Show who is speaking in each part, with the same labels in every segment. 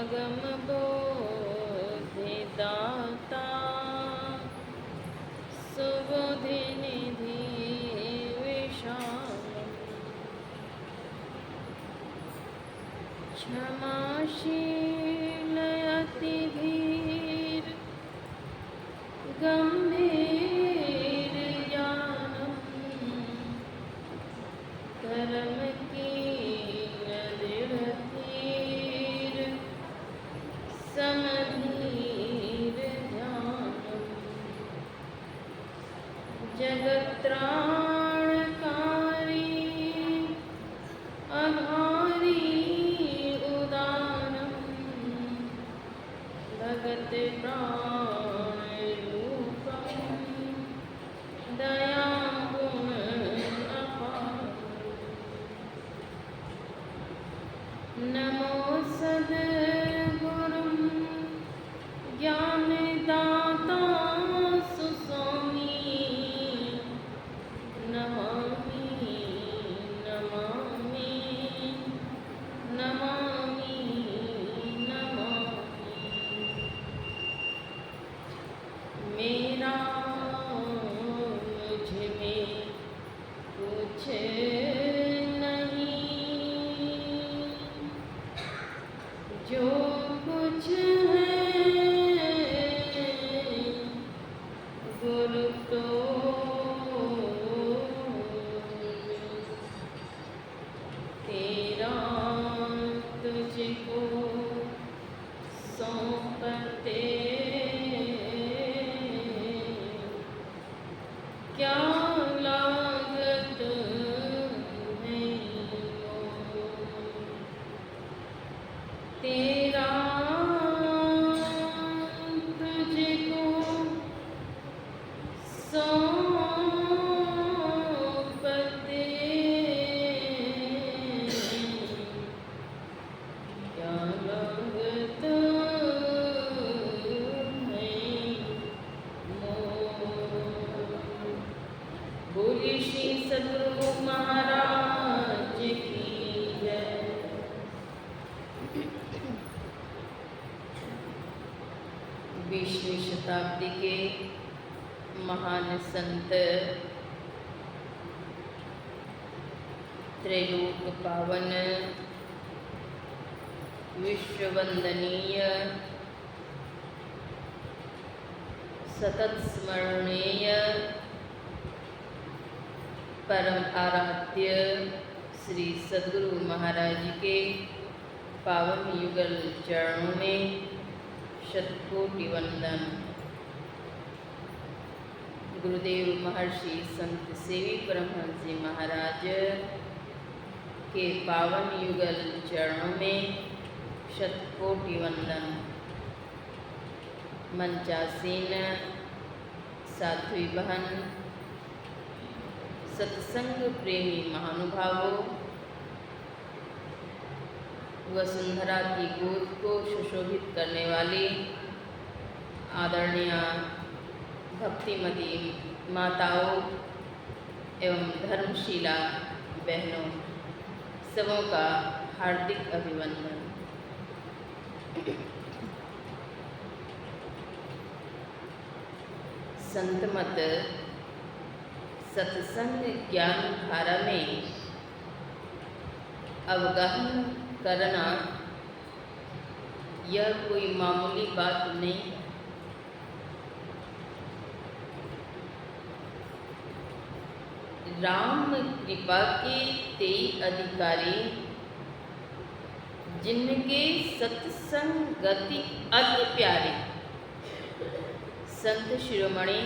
Speaker 1: अगम बोधि दाता सुबुधि निधि विशालम क्षमाशील अति धीर गंभीर ज्ञानम धर्म कीन दृढ़ धीर समधीर ध्यानम जगत्राणकारी अघारी उदारम भगत प्राण रूपम दया गुण अपार नमो सद्गुरुं ज्ञानदाता सुस्वामी नमामि नमामि नमामि नमामि मेरा मुझ में कुछ नहीं जो कुछ है गुरु तो तेरा तुझको सौंपते क्या लागत है तेरा तुझको सौंपते क्या लागत है बोलिए श्री सद्गुरु महाराज की जय। 20वीं शताब्दी के महान संत त्रैलोक पावन विश्ववंदनीय सतत स्मरणीय परम आराध्य श्री सद्गुरु महाराज के पावन युगल चरणों में शतकोटि वंदन। गुरुदेव महर्षि संत सेवी परमहंस जी महाराज के पावन युगल चरणों में शतकोटि वंदन। मंचासीन साध्वी बहन, सत्संग प्रेमी महानुभावों, वसुंधरा की गोद को सुशोभित करने वाली आदरणीय भक्तिमती माताओं एवं धर्मशीला बहनों, सबों का हार्दिक अभिनंदन। संतमत सत्संग ज्ञान धारा में अवगाहन करना यह कोई मामूली बात नहीं। राम कृपा के 23 अधिकारी जिनके सत्संग गति अति प्यारे संत शिरोमणि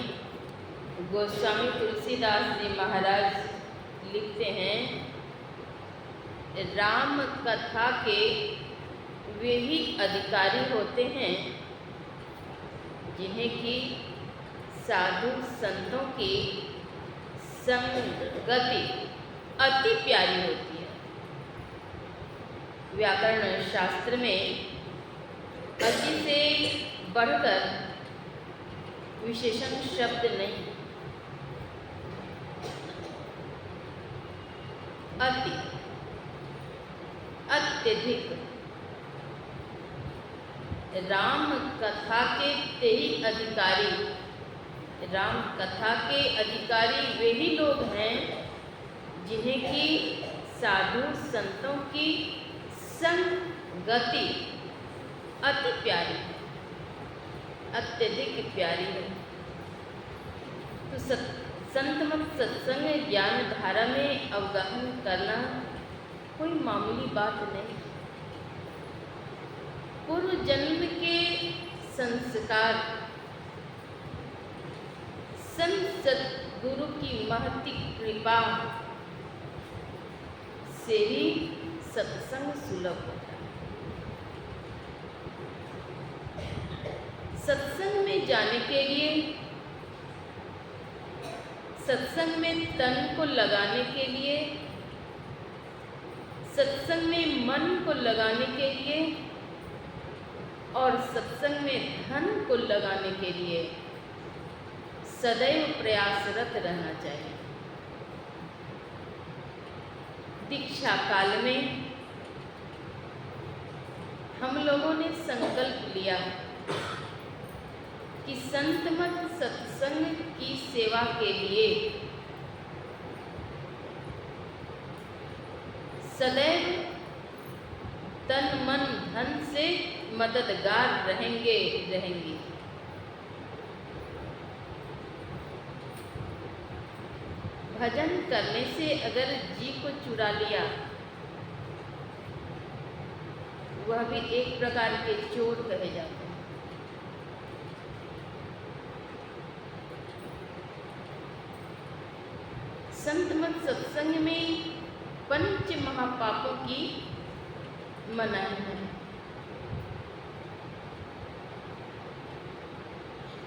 Speaker 1: गोस्वामी तुलसीदास जी महाराज लिखते हैं, राम कथा के वे ही अधिकारी होते हैं जिन्हें कि साधु संतों की संगति अति प्यारी होती है। व्याकरण शास्त्र में अति से बढ़कर विशेषण शब्द नहीं, अति, अत्यधिक, राम कथा के तेहि अधिकारी, राम कथा के अधिकारी वे ही लोग हैं जिन्हें कि साधु संतों की संगति अति प्यारी है, अत्यधिक प्यारी है। तो संतमत सत्संग ज्ञान धारा में अवगाहन करना कोई मामूली बात नहीं। पूर्व जन्म के संस्कार, संत सद्गुरु की महती कृपा से ही सत्संग सुलभ होता है। सत्संग में जाने के लिए, सत्संग में तन को लगाने के लिए, सत्संग में मन को लगाने के लिए और सत्संग में धन को लगाने के लिए सदैव प्रयासरत रहना चाहिए। दीक्षा काल में हम लोगों ने संकल्प लिया कि संतमत सत्संग की सेवा के लिए सदैव तन मन धन से मददगार रहेंगे। भजन करने से अगर जी को चुरा लिया, वह भी एक प्रकार के चोर कहे जाते हैं। संतमत सत्संग में पंच महापापों की मनाही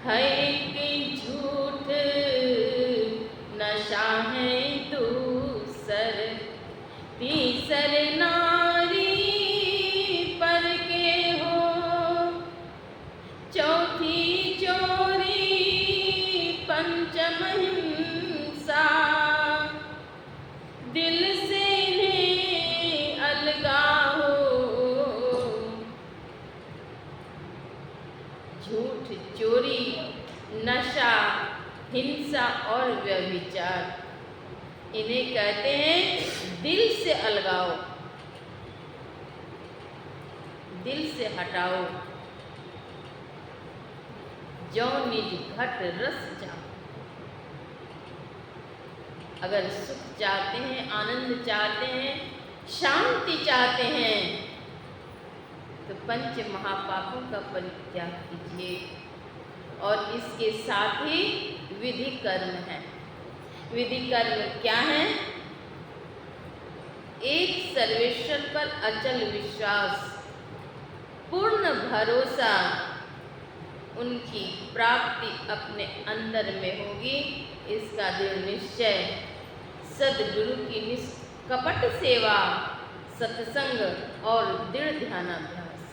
Speaker 1: है कि झूठ नशा है दूसर, तीसर नारी पर के हो, चौथी चोरी, पंचम हिंसा, दिल से इन्हें अलगाओ। झूठ, चोरी, नशा, हिंसा और व्यभिचार, इन्हें कहते हैं दिल से अलगाओ, दिल से हटाओ। जो निज घट रस जाओ। अगर सुख चाहते हैं, आनंद चाहते हैं, शांति चाहते हैं, तो पंच महापापों का परित्याग कीजिए। और इसके साथ ही विधि कर्म है। विधि कर्म क्या है? एक सर्वेश्वर पर अचल विश्वास, पूर्ण भरोसा, उनकी प्राप्ति अपने अंदर में होगी, इसका दृढ़ निश्चय। सद्गुरु की निष्कपट सेवा, सत्संग और दृढ़ ध्यानाभ्यास,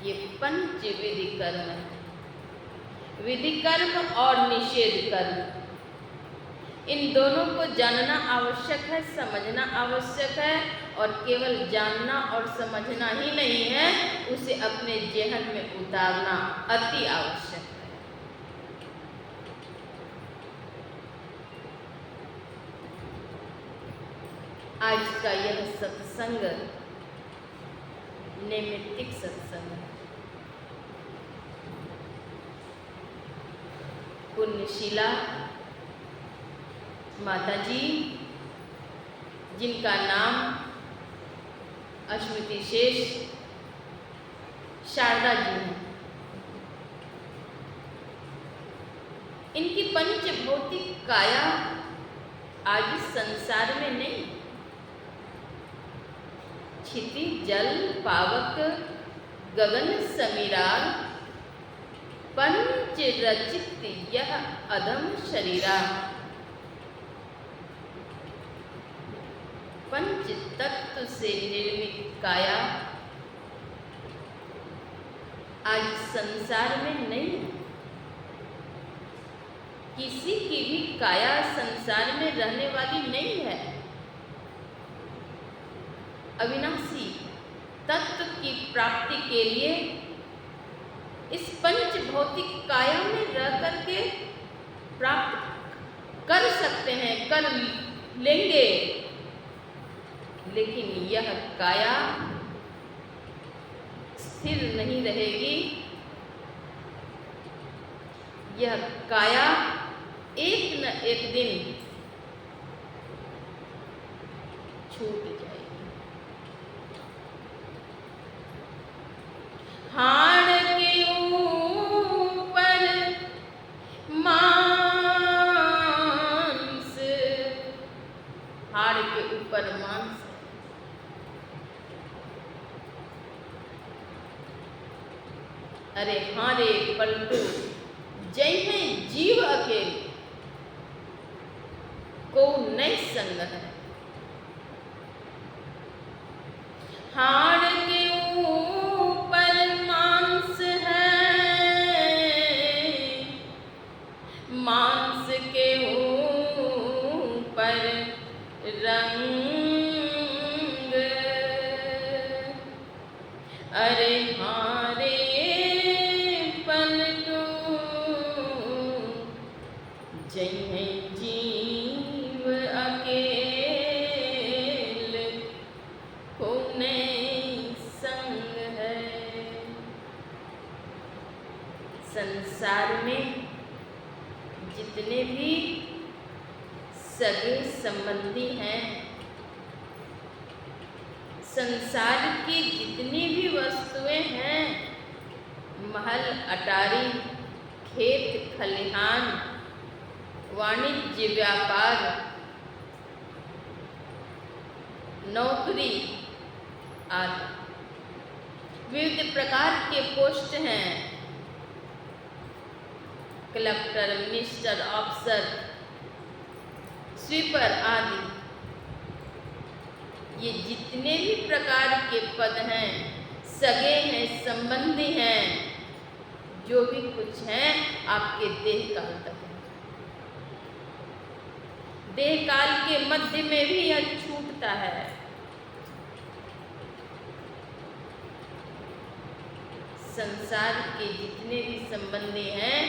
Speaker 1: ये पंच विधि कर्म है। विधि कर्म और निषेध कर्म, इन दोनों को जानना आवश्यक है, समझना आवश्यक है। और केवल जानना और समझना ही नहीं है, उसे अपने जेहन में उतारना अति आवश्यक है। आज का यह सत्संग नैमित्तिक सत्संग है। पुण्यशीला माता जी, जिनका नाम अश्वती शेष शारदा जी हैं, इनकी पंचभौतिक काया आज संसार में नहीं। क्षिति जल पावक गगन समीरा, पंच रचित यह अधम शरीरा। पंच तत्व से निर्मित काया आज संसार में नहीं है। किसी की भी काया संसार में रहने वाली नहीं है। अविनाशी तत्व की प्राप्ति के लिए इस पंच भौतिक काया में रह करके प्राप्त कर सकते हैं, कर लेंगे, लेकिन यह काया स्थिर नहीं रहेगी। यह काया एक न एक दिन छूट जाएगी। हाड़ के ऊपर मांस, हाड़ के ऊपर मांस, अरे हारे पलटू जय है जीव अकेले, को नई संग है। हाड़ के ऊपर मांस है, मांस के ऊपर रंग, अरे हारे पलटू जय है जीव अकेले, को नहीं संग है। संसार में जितने भी सगे संबंधी हैं, संसार की जितनी भी वस्तुएं हैं, महल अटारी, खेत खलिहान, वाणिज्य व्यापार, नौकरी आदि, विविध प्रकार के पोस्ट हैं, कलेक्टर, मिनिस्टर, अफसर, स्वीपर आदि, ये जितने भी प्रकार के पद हैं, सगे हैं, संबंधी हैं, जो भी कुछ हैं, आपके देह काल तक है। देह काल के मध्य में भी यह छूटता है। संसार के जितने भी संबंधी हैं,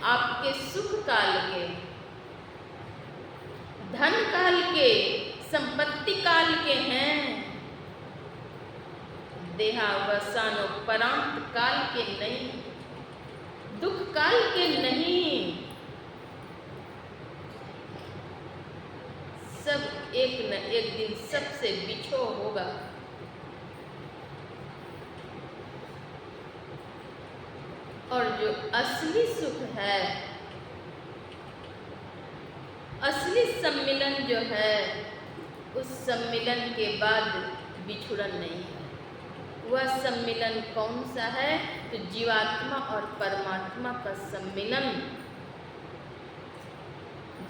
Speaker 1: आपके सुख काल के, धन काल के, संपत्ति काल के हैं, देहावसानोपरांत काल के नहीं, दुख काल के नहीं। सब एक न एक दिन सबसे बिछो होगा। और जो असली सुख है, असली सम्मिलन जो है, उस सम्मिलन के बाद बिछुड़न नहीं है। वह सम्मिलन कौन सा है? तो जीवात्मा और परमात्मा का सम्मिलन।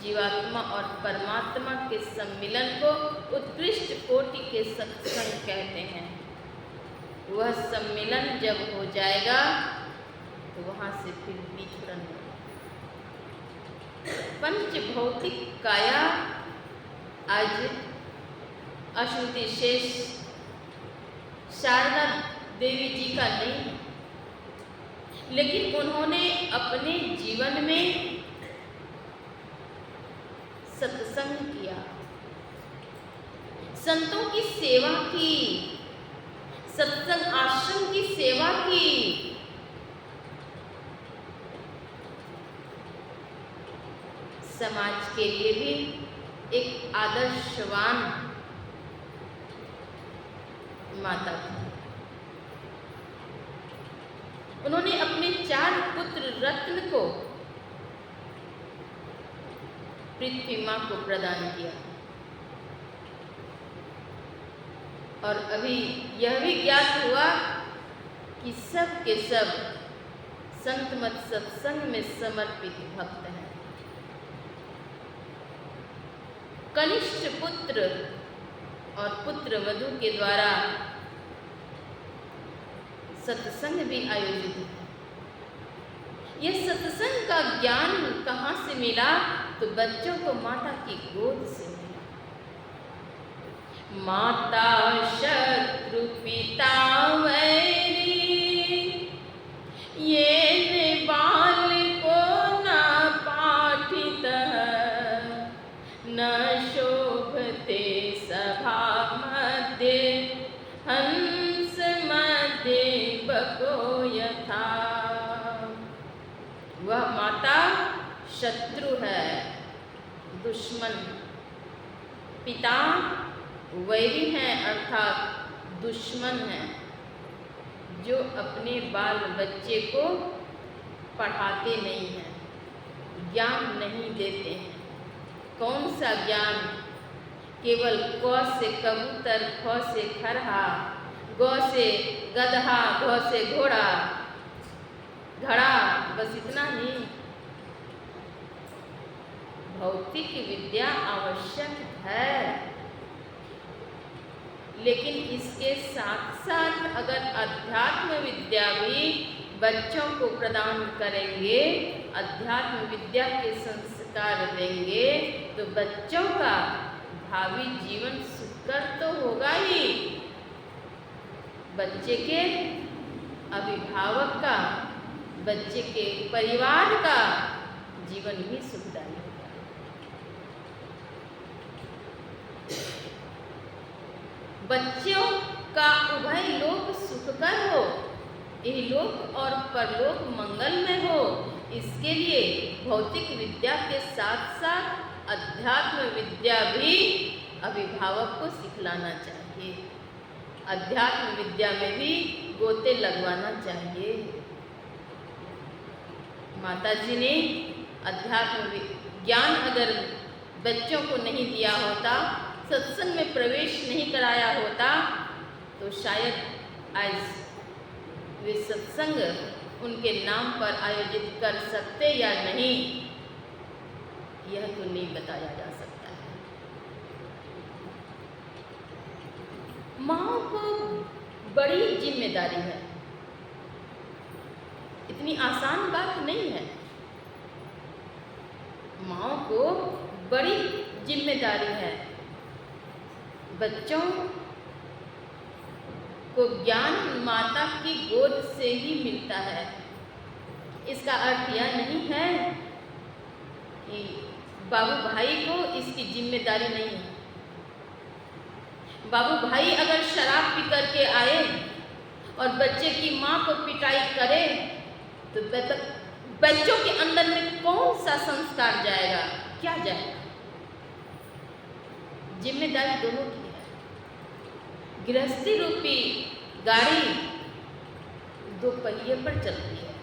Speaker 1: जीवात्मा और परमात्मा के सम्मिलन को उत्कृष्ट कोटि के सत्संग कहते हैं। वह सम्मिलन जब हो जाएगा तो वहां से फिर बिछुड़न नहीं। पंच भौतिक काया आज अश्रुति शेष शारदा देवी जी का नहीं, लेकिन उन्होंने अपने जीवन में सत्संग किया, संतों की सेवा की, सत्संग आश्रम की सेवा की। समाज के लिए भी एक आदर्शवान माता थी। उन्होंने अपने 4 पुत्र रत्न को पृथ्वी माँ को प्रदान किया। और अभी यह भी ज्ञात हुआ कि सब के सब संत मत सत्संग में समर्पित भक्त हैं। कनिष्ठ पुत्र और पुत्र वधू के द्वारा सत्संग भी आयोजित है। यह सत्संग का ज्ञान कहाँ से मिला? तो बच्चों को माता की गोद से मिला। माता शत्रु पिता वैरी, ये शत्रु है, दुश्मन। पिता वैरी हैं अर्थात दुश्मन हैं, जो अपने बाल बच्चे को पढ़ाते नहीं हैं, ज्ञान नहीं देते हैं। कौन सा ज्ञान? केवल क से कबूतर, ख से खरहा, ग से गधा, घ से घोड़ा, घड़ा, बस इतना ही। भौतिक विद्या आवश्यक है, लेकिन इसके साथ साथ अगर अध्यात्म विद्या भी बच्चों को प्रदान करेंगे, अध्यात्म विद्या के संस्कार देंगे, तो बच्चों का भावी जीवन सुखकर तो होगा ही, बच्चे के अभिभावक का, बच्चे के परिवार का जीवन भी सुखदायी होगा। बच्चों का उभय लोक सुखकर हो, इहलोक और परलोक मंगलमय हो, इसके लिए भौतिक विद्या के साथ साथ अध्यात्म विद्या भी अभिभावक को सिखलाना चाहिए। अध्यात्म विद्या में भी गोते लगवाना चाहिए। माता जी ने अध्यात्म ज्ञान अगर बच्चों को नहीं दिया होता, सत्संग में प्रवेश नहीं कराया होता, तो शायद आज वे सत्संग उनके नाम पर आयोजित कर सकते या नहीं, यह तो नहीं बताया जा सकता है। माँ को बड़ी जिम्मेदारी है, इतनी आसान बात नहीं है। माँ को बड़ी जिम्मेदारी है। बच्चों को ज्ञान माता की गोद से ही मिलता है। इसका अर्थ यह नहीं है कि बाबू भाई को इसकी जिम्मेदारी नहीं है। बाबू भाई अगर शराब पी करके आए और बच्चे की माँ को पिटाई करे, तो बच्चों के अंदर में कौन सा संस्कार जाएगा, क्या जाएगा? जिम्मेदारी दोनों की है। गृहस्थी रूपी गाड़ी दो पहिए पर चलती है।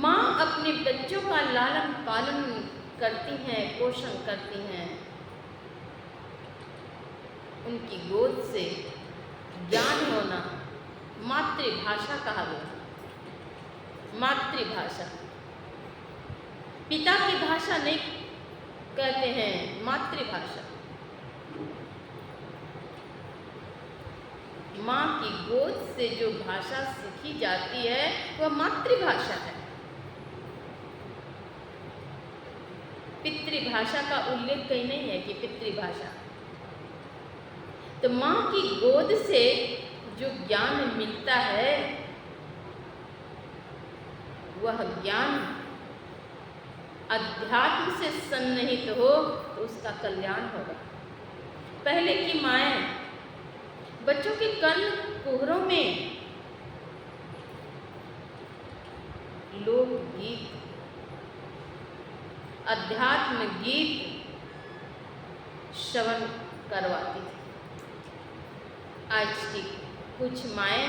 Speaker 1: माँ अपने बच्चों का लालन पालन करती हैं, पोषण करती हैं। उनकी गोद से ज्ञान होना मातृभाषा कहा गया। मातृभाषा, पिता की भाषा नहीं कहते हैं, मातृभाषा। माँ की गोद से जो भाषा सीखी जाती है वह मातृभाषा है। पितृभाषा का उल्लेख कहीं नहीं है कि पितृभाषा। तो माँ की गोद से जो ज्ञान मिलता है, वह ज्ञान अध्यात्म से सन्निहित हो तो उसका कल्याण होगा। पहले की माएँ बच्चों के कर्ण कुहरों में लोकगीत, अध्यात्म गीत श्रवण करवाती थी। आज की कुछ माएँ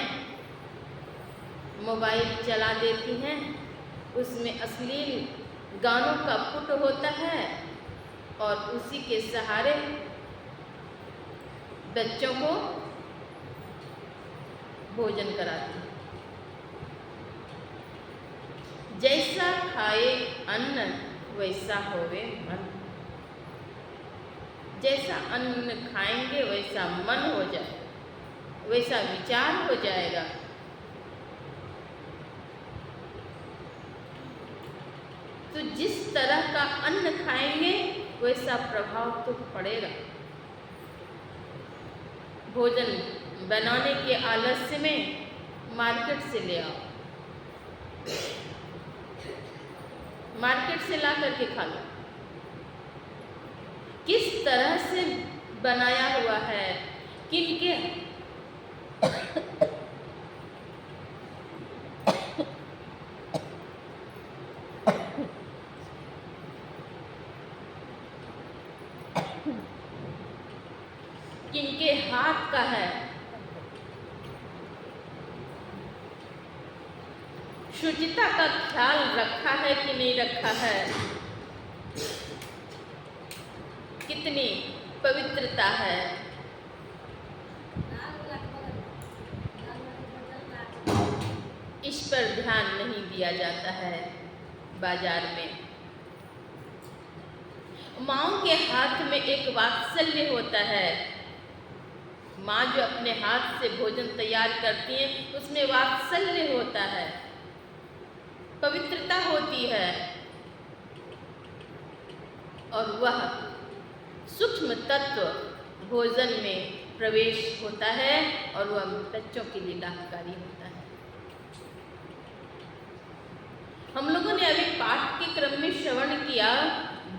Speaker 1: मोबाइल चला देती हैं, उसमें अश्लील गानों का पुट होता है और उसी के सहारे बच्चों को भोजन कराती है। जैसा खाए अन्न वैसा होवे मन। जैसा अन्न खाएंगे वैसा मन हो जाए, वैसा विचार हो जाएगा। तो जिस तरह का अन्न खाएंगे वैसा प्रभाव तो पड़ेगा। भोजन बनाने के आलस्य में मार्केट से ले आओ, मार्केट से ला करके खा लो। किस तरह से बनाया हुआ है, किनके किनके हाथ का है, शुचिता का ख्याल रखा है कि नहीं रखा है, कितनी पवित्रता है, इस पर ध्यान नहीं दिया जाता है। बाजार में माँओं के हाथ में एक वात्सल्य होता है। माँ जो अपने हाथ से भोजन तैयार करती है उसमें वात्सल्य होता है, पवित्रता होती है, और वह सूक्ष्म तत्व भोजन में प्रवेश होता है और वह बच्चों के लिए लाभकारी होता है। हम लोगों ने अभी पाठ के क्रम में श्रवण किया,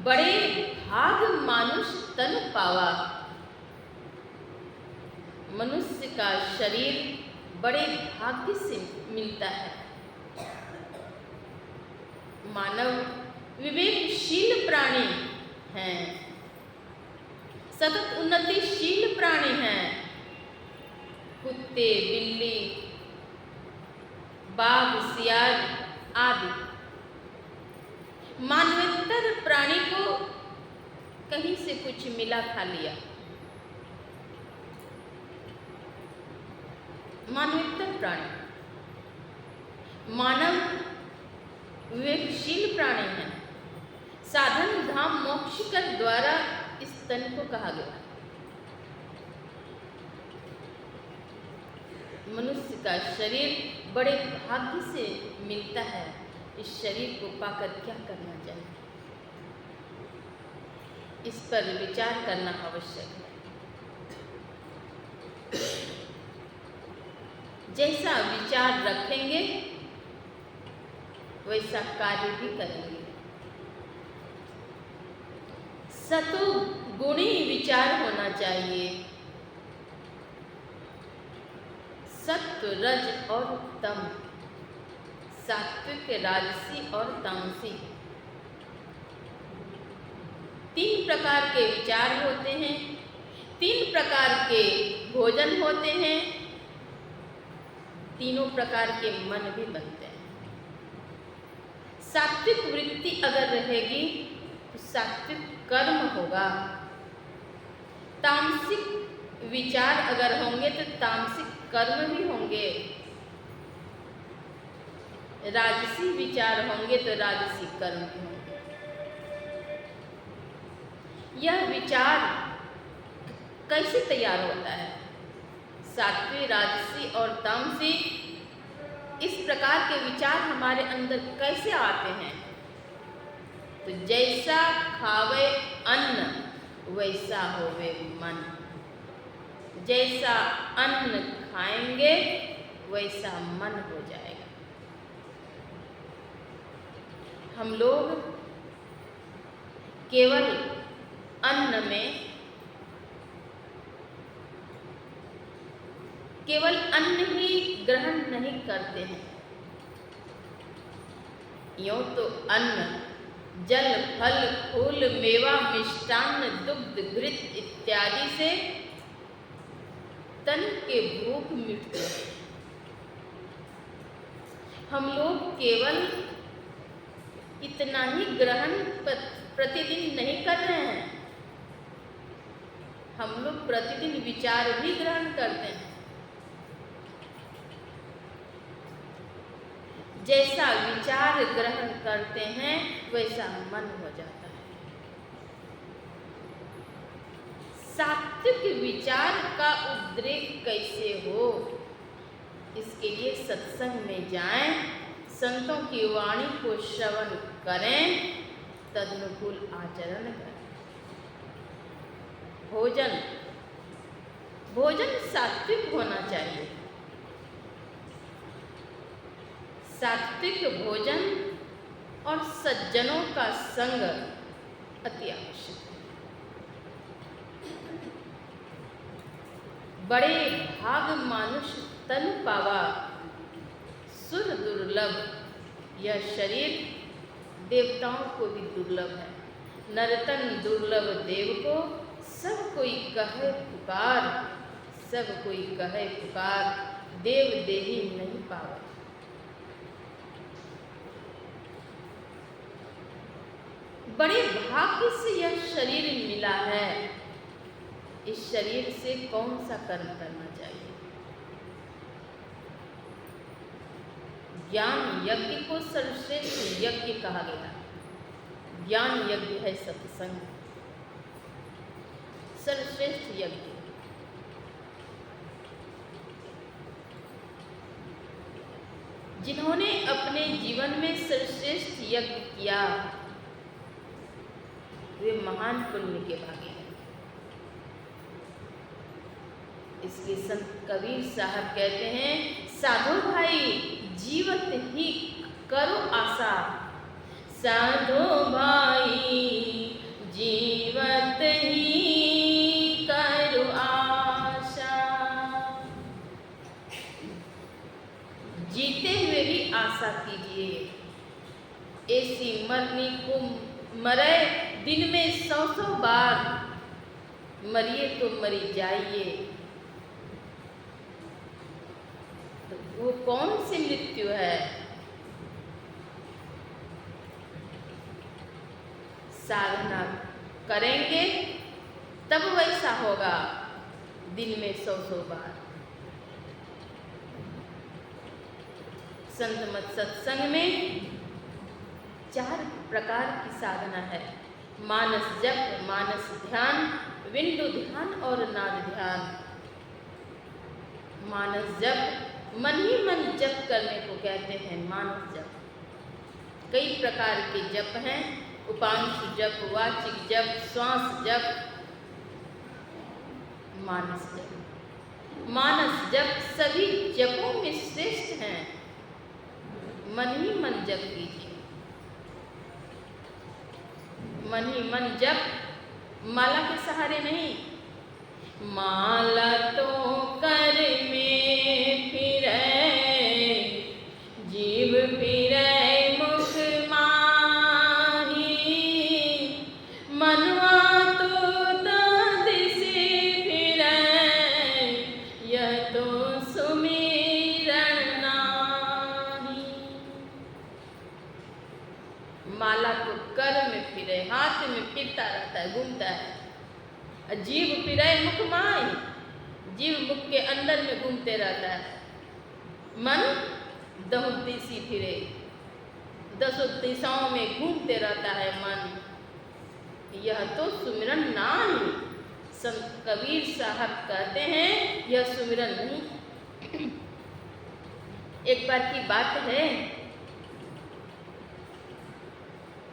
Speaker 1: बड़े भाग मानुष तन पावा। मनुष्य का शरीर बड़े भाग्य से मिलता है। मानव विवेकशील प्राणी हैं, सतत उन्नतिशील प्राणी हैं। कुत्ते, बिल्ली, बाघ, सियार आदि मानवेतर प्राणी को कहीं से कुछ मिला, खा लिया। मानवेतर प्राणी, मानव विवेकशील प्राणी है। साधन धाम मोक्ष का द्वारा इस तन को कहा गया। मनुष्य का शरीर बड़े भाग्य से मिलता है। इस शरीर को पाकर क्या करना चाहिए, इस पर विचार करना आवश्यक है। जैसा विचार रखेंगे वैसा कार्य भी करेंगे। सतोगुणी विचार होना चाहिए। सत्व, रज और तम, सात्विक, राजसी और तामसी, 3 प्रकार के विचार होते हैं, 3 प्रकार के भोजन होते हैं, तीनों प्रकार के मन भी बनते हैं। सात्विक वृत्ति अगर रहेगी तो सात्विक कर्म होगा। तामसिक विचार अगर होंगे तो तामसिक कर्म भी होंगे। राजसी विचार होंगे तो राजसी कर्म भी होंगे। यह विचार कैसे तैयार होता है? सात्विक, राजसी और तामसी, इस प्रकार के विचार हमारे अंदर कैसे आते हैं? तो जैसा खावे अन्न वैसा होवे मन। जैसा अन्न खाएंगे वैसा मन हो जाएगा। हम लोग केवल अन्न में केवल अन्न ही ग्रहण नहीं करते हैं। यूं तो अन्न, जल, फल, फूल, मेवा, मिष्टान्न, दुग्ध, घृत इत्यादि से तन के भूख मिटते हैं। हम लोग केवल इतना ही ग्रहण प्रतिदिन नहीं कर रहे हैं, हम लोग प्रतिदिन विचार भी ग्रहण करते हैं। जैसा विचार ग्रहण करते हैं वैसा मन हो जाता है। सात्विक विचार का उद्रेक कैसे हो, इसके लिए सत्संग में जाएं, संतों की वाणी को श्रवण करें, तदनुकूल आचरण करें। भोजन सात्विक होना चाहिए। सात्विक भोजन और सज्जनों का संग अति आवश्यक है। बड़े भाग मानुष तन पावा, सुर दुर्लभ। यह शरीर देवताओं को भी दुर्लभ है। नरतन दुर्लभ देव को, सब कोई कहे पुकार, सब कोई कहे पुकार, देव देही नहीं पावे। बड़े भाग्य से यह शरीर मिला है, इस शरीर से कौन सा कर्म करना चाहिए। ज्ञान यज्ञ को सर्वश्रेष्ठ यज्ञ कहा गया। ज्ञान यज्ञ है सत्संग, सर्वश्रेष्ठ यज्ञ। जिन्होंने अपने जीवन में सर्वश्रेष्ठ यज्ञ किया वे महान पुण्य के भागी हैं। इसलिए संत कबीर साहब कहते हैं, साधो भाई जीवत ही करो आशा, साधो भाई जीवत ही करो आशा। जीते हुए भी आशा कीजिए, ऐसी मरनी को मरे दिन में 100 बार, मरिए तो मरी जाइए। तो वो कौन सी मृत्यु है? साधना करेंगे तब वैसा होगा, दिन में 100 बार। संत मत सत्संग में 4 प्रकार की साधना है। मानस जप, मानस ध्यान, विंडु ध्यान और नाद ध्यान। मानस जप मन ही मन जप करने को कहते हैं, मानस जप। कई प्रकार के जप हैं, उपांशु जप, वाचिक जप, श्वास जप, मानस जप। मानस जप सभी जपों में श्रेष्ठ हैं। मन ही मन जप कीजिए, मन ही मन जप, माला के सहारे नहीं। माला तो कर में फिरे, जीव फिरे मुख माही, मनवा तो दाद से फिरे, यह तो सुमिरन नाही। माला तो कर में फिरे, हाथ में फिरता रहता है, घूमता है। जीव फिरे मुख माई, जीव मुख के अंदर में घूमते रहता है। मन 10 दिशा फिरे, 10 दिशाओं में घूमते रहता है मन। यह तो सुमिरन नहीं। संत कबीर साहब कहते हैं, यह सुमिरन नहीं। एक बार की बात है,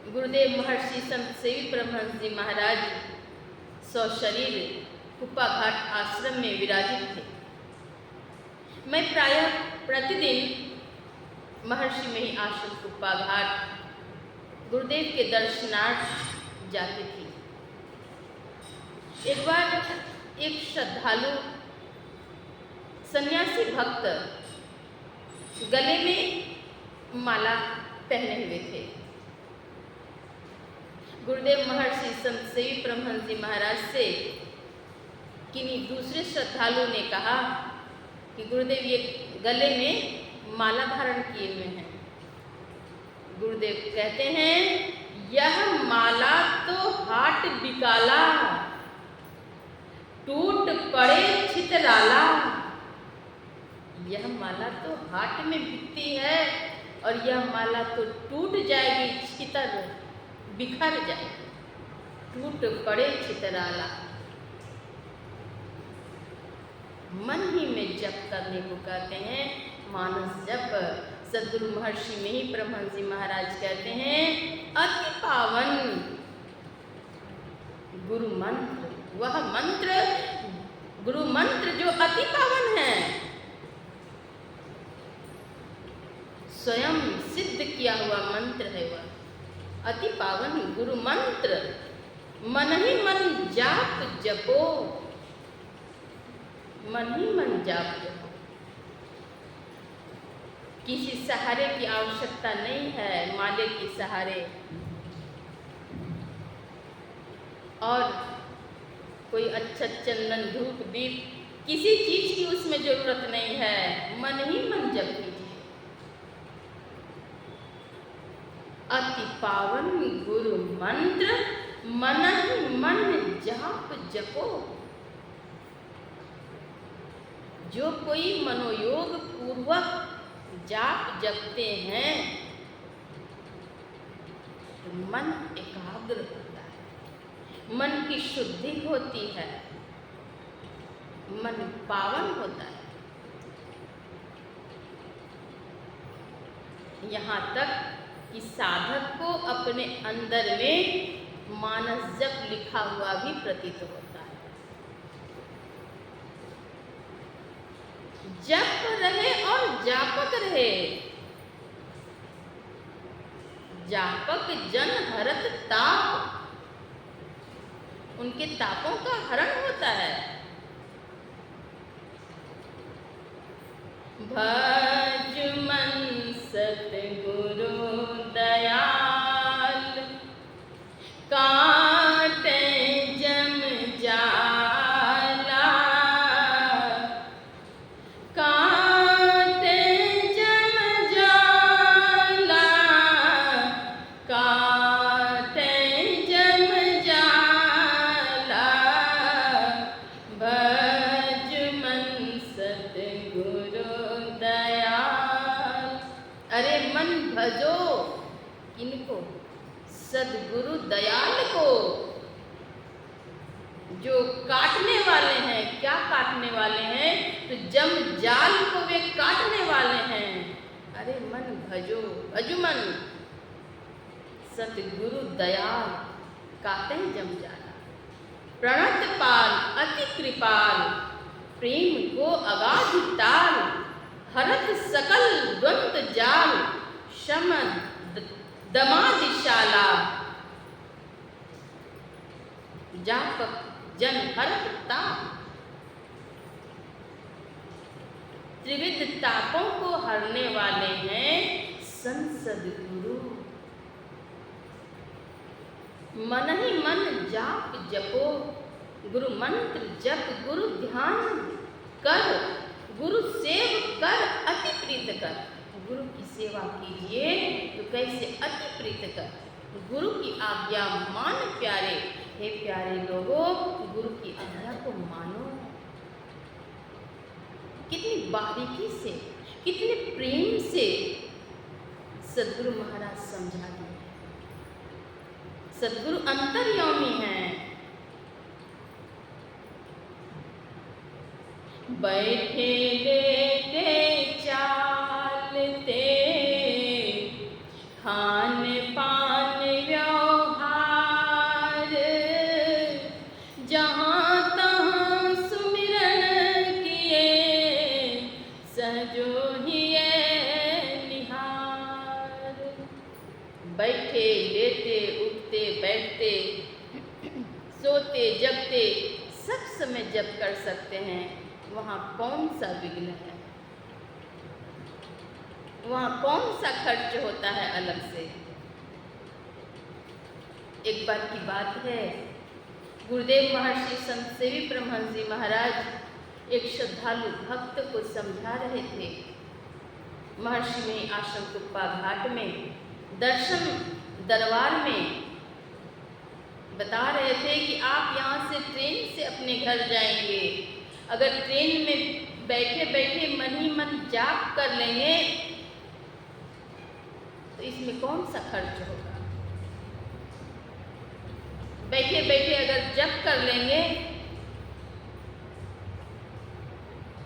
Speaker 1: गुरुदेव महर्षि संत सेवी परमहंस जी महाराज सशरीर कुप्पा घाट आश्रम में विराजित थे। मैं प्रायः प्रतिदिन महर्षि में ही आश्रम कुप्पा घाट गुरुदेव के दर्शनार्थ जाती थी। एक बार एक श्रद्धालु सन्यासी भक्त गले में माला पहने हुए थे। गुरुदेव महर्षि संत सेवी परमहंस जी महाराज से किन्हीं दूसरे श्रद्धालु ने कहा कि गुरुदेव ये गले में माला धारण किए हुए हैं। गुरुदेव कहते हैं, यह माला तो हाट बिकाला, टूट पड़े छितराला। यह माला तो हाट में बिकती है और यह माला तो टूट जाएगी, छितर बिखर जाए, टूट पड़े छितराला। मन ही में जप करने को कहते हैं, मानस जप। सद्गुरु महर्षि में ही परमहंस जी महाराज कहते हैं, अति पावन गुरु मंत्र, वह मंत्र गुरु मंत्र जो अति पावन है, स्वयं सिद्ध किया हुआ मंत्र है। वह अति पावन गुरु मंत्र, मन ही मन जाप जपो, मन ही मन जाप जपो। किसी सहारे की आवश्यकता नहीं है, माले के सहारे। और कोई अच्छा चंदन धूप दीप किसी चीज की उसमें जरूरत नहीं है, मन ही मन जप कीजिए। अति पावन गुरु मंत्र मन ही मन जाप जपो। जो कोई मनोयोग पूर्वक जाप जपते हैं तो मन एकाग्र होता है, मन की शुद्धि होती है, मन पावन होता है। यहाँ तक कि साधक को अपने अंदर में मानस जप लिखा हुआ भी प्रतीत होता है। जप रहे और जापक रहे। जापक जन हरत ताप, उनके तापों का हरण होता है। भज मन सतगुरु दयाल, काटे जम जाला, काटे जम जाला, काटे जम जाला, भज मन सतगुरु दयाल। अरे मन भजो किनको? सदगुरु दयाल को, जो काटने वाले हैं। क्या काटने वाले हैं? तो जम जाल को वे काटने वाले हैं। अरे मन भजो, भजो मन सतगुरु दयाल, काटे जम जाला। प्रणत पाल अति कृपाल, प्रेम को अगाध ताल, हरत सकल द्वंद जाल, शम दमादिशाला, जापक जन हरत ताप। त्रिविध तापों को हरने वाले हैं संसद गुरु। मन ही मन जाप जपो, गुरु मंत्र जप, गुरु ध्यान कर, गुरु सेव कर, अति प्रीत कर। गुरु की सेवा कीजिए तो कैसे अति प्रीत कर। गुरु की आज्ञा मान प्यारे। हे प्यारे लोगों, गुरु की आज्ञा को मानो। कितनी बारीकी से, कितने प्रेम से सदगुरु महाराज समझा दिए। सदगुरु अंतर्यामी हैं। बैठे लेटे चालते, खान पान व्यवहार, जहाँ तहाँ सुमिरन किए, सहजो ही निहार। बैठे लेटे उठते बैठते, सोते जगते सब समय जप कर सकते हैं। वहाँ कौन सा विघ्न है? वहाँ कौन सा खर्च होता है अलग से? एक बार की बात है, गुरुदेव महर्षि संत सेवी परमहंस जी महाराज एक श्रद्धालु भक्त को समझा रहे थे। महर्षि में आश्रम कुप्पा घाट में दर्शन दरबार में बता रहे थे कि आप यहाँ से ट्रेन से अपने घर जाएंगे। अगर ट्रेन में बैठे बैठे मन ही मन जाप कर लेंगे तो इसमें कौन सा खर्च होगा? बैठे बैठे अगर जप कर लेंगे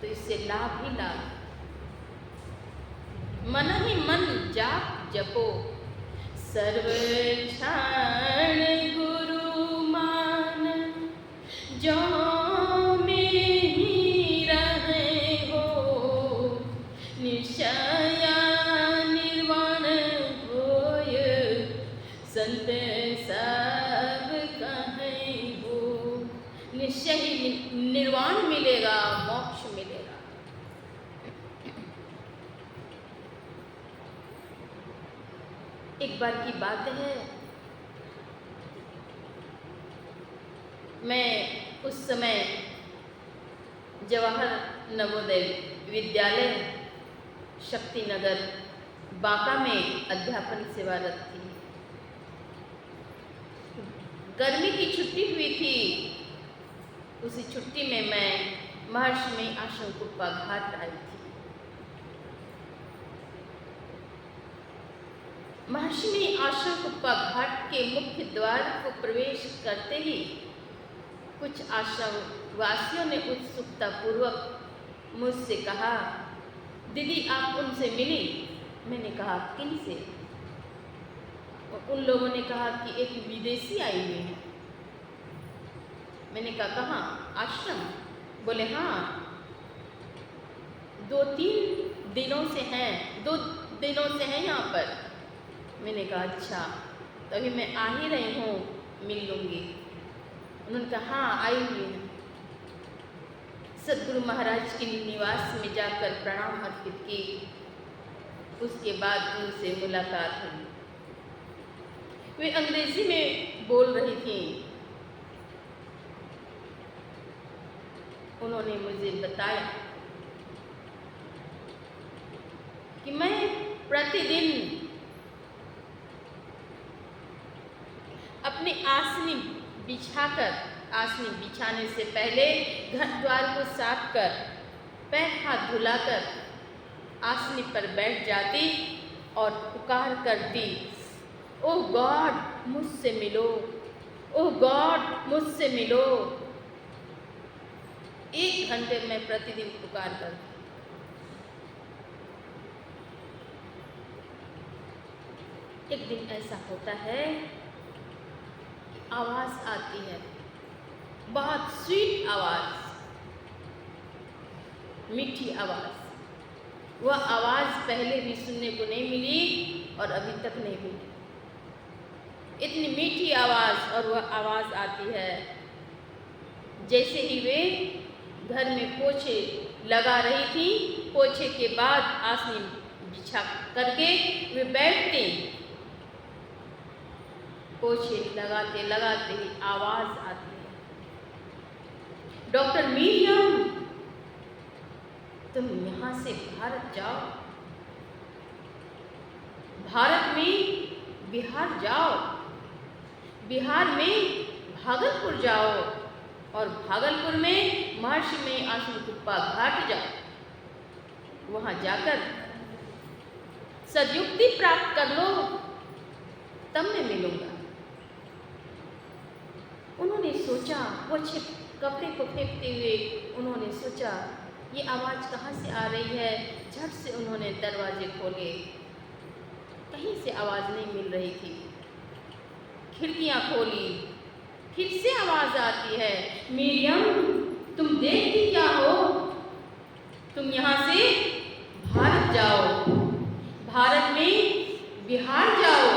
Speaker 1: तो इससे लाभ ही लाभ। मन ही मन जाप जपो, सर्व क्षण गुरु मान, जो निश्चय ही निर्वाण मिलेगा, मोक्ष मिलेगा। एक बार की बात है, मैं उस समय जवाहर नवोदय विद्यालय शक्तिनगर बांका में अध्यापन सेवारत थी। गर्मी की छुट्टी हुई थी। उसी छुट्टी में मैं महर्षि में आश्रम कुप्पा घाट आई थी। महर्षि में आश्रम कुप्पा घाट के मुख्य द्वार को प्रवेश करते ही कुछ आश्रम वासियों ने उत्सुकता पूर्वक मुझसे कहा, दीदी आप उनसे मिली? मैंने कहा किन से? उन लोगों ने कहा कि एक विदेशी आई हुई है। मैंने कहा कहाँ? आश्रम? बोले हाँ 2-3 दिनों से हैं, 2 दिनों से हैं यहाँ पर। मैंने कहा अच्छा, तभी मैं आ ही रही हूँ, मिल लूँगी। उन्होंने कहा हाँ आई हुई है। सदगुरु महाराज के निवास में जाकर प्रणाम अर्पित की। उसके बाद उनसे मुलाकात हुई। वे अंग्रेजी में बोल रही थी। उन्होंने मुझे बताया कि मैं प्रतिदिन अपनी आसनी बिछाकर, आसनी बिछाने से पहले घर द्वार को साफ कर, पैर हाथ धुलाकर आसनी पर बैठ जाती और पुकार करती, ओह गॉड मुझसे मिलो, ओह गॉड मुझसे मिलो। 1 घंटे में प्रतिदिन पुकार करती। एक दिन ऐसा होता है कि आवाज़ आती है, बहुत स्वीट आवाज़, मीठी आवाज़। वह आवाज़ पहले भी सुनने को नहीं मिली और अभी तक नहीं मिली। इतनी मीठी आवाज़, और वह आवाज़ आती है जैसे ही वे घर में पोछे लगा रही थी। पोछे के बाद आसनी बिछा करके वे बैठते। पोछे लगाते लगाते ही आवाज़ आती है, डॉक्टर मीरियम तुम यहाँ से भारत जाओ, भारत में बिहार जाओ, बिहार में भागलपुर जाओ और भागलपुर में महर्षि में आश्रम कुप्पा घाट जाओ। वहाँ जाकर सद्युक्ति प्राप्त कर लो, तब मैं मिलूँगा। उन्होंने सोचा, वो कपड़े को फेंकते हुए उन्होंने सोचा ये आवाज़ कहाँ से आ रही है। झट से उन्होंने दरवाजे खोले, कहीं से आवाज़ नहीं मिल रही थी। खिड़कियाँ खोली, फिर से आवाज़ आती है, मीरियम तुम देखती क्या हो, तुम यहाँ से भारत जाओ, भारत में बिहार जाओ,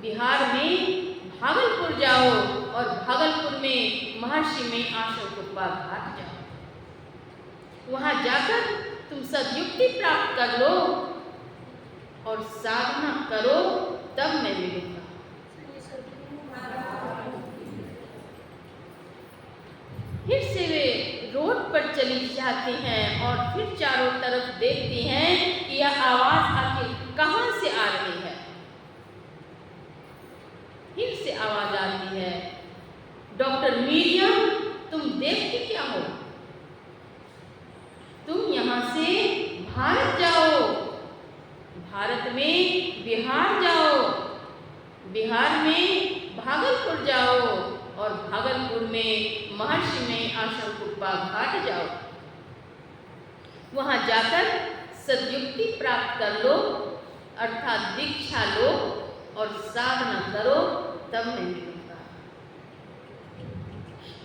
Speaker 1: बिहार में भागलपुर जाओ और भागलपुर में महर्षि में आश्रम कुप्पा घाट जाओ। वहाँ जाकर तुम सद्युक्ति प्राप्त कर लो और साधना करो, तब मैं मिलूँगा। फिर से वे रोड पर चली जाती हैं और फिर चारों तरफ देखती हैं कि यह आवाज़ आखिर कहाँ से आ रही है। फिर से आवाज़ आती है, डॉक्टर मीरियम तुम देखती क्या हो, तुम यहाँ से भारत जाओ, भारत में बिहार जाओ, बिहार में भागलपुर जाओ और भागलपुर में महर्षि में आश्रम कुप्पा घाट जाओ। वहाँ जाकर सद्युक्ति प्राप्त कर लो, अर्थात दीक्षा लो और साधना करो, तब मैं मिलूँगा।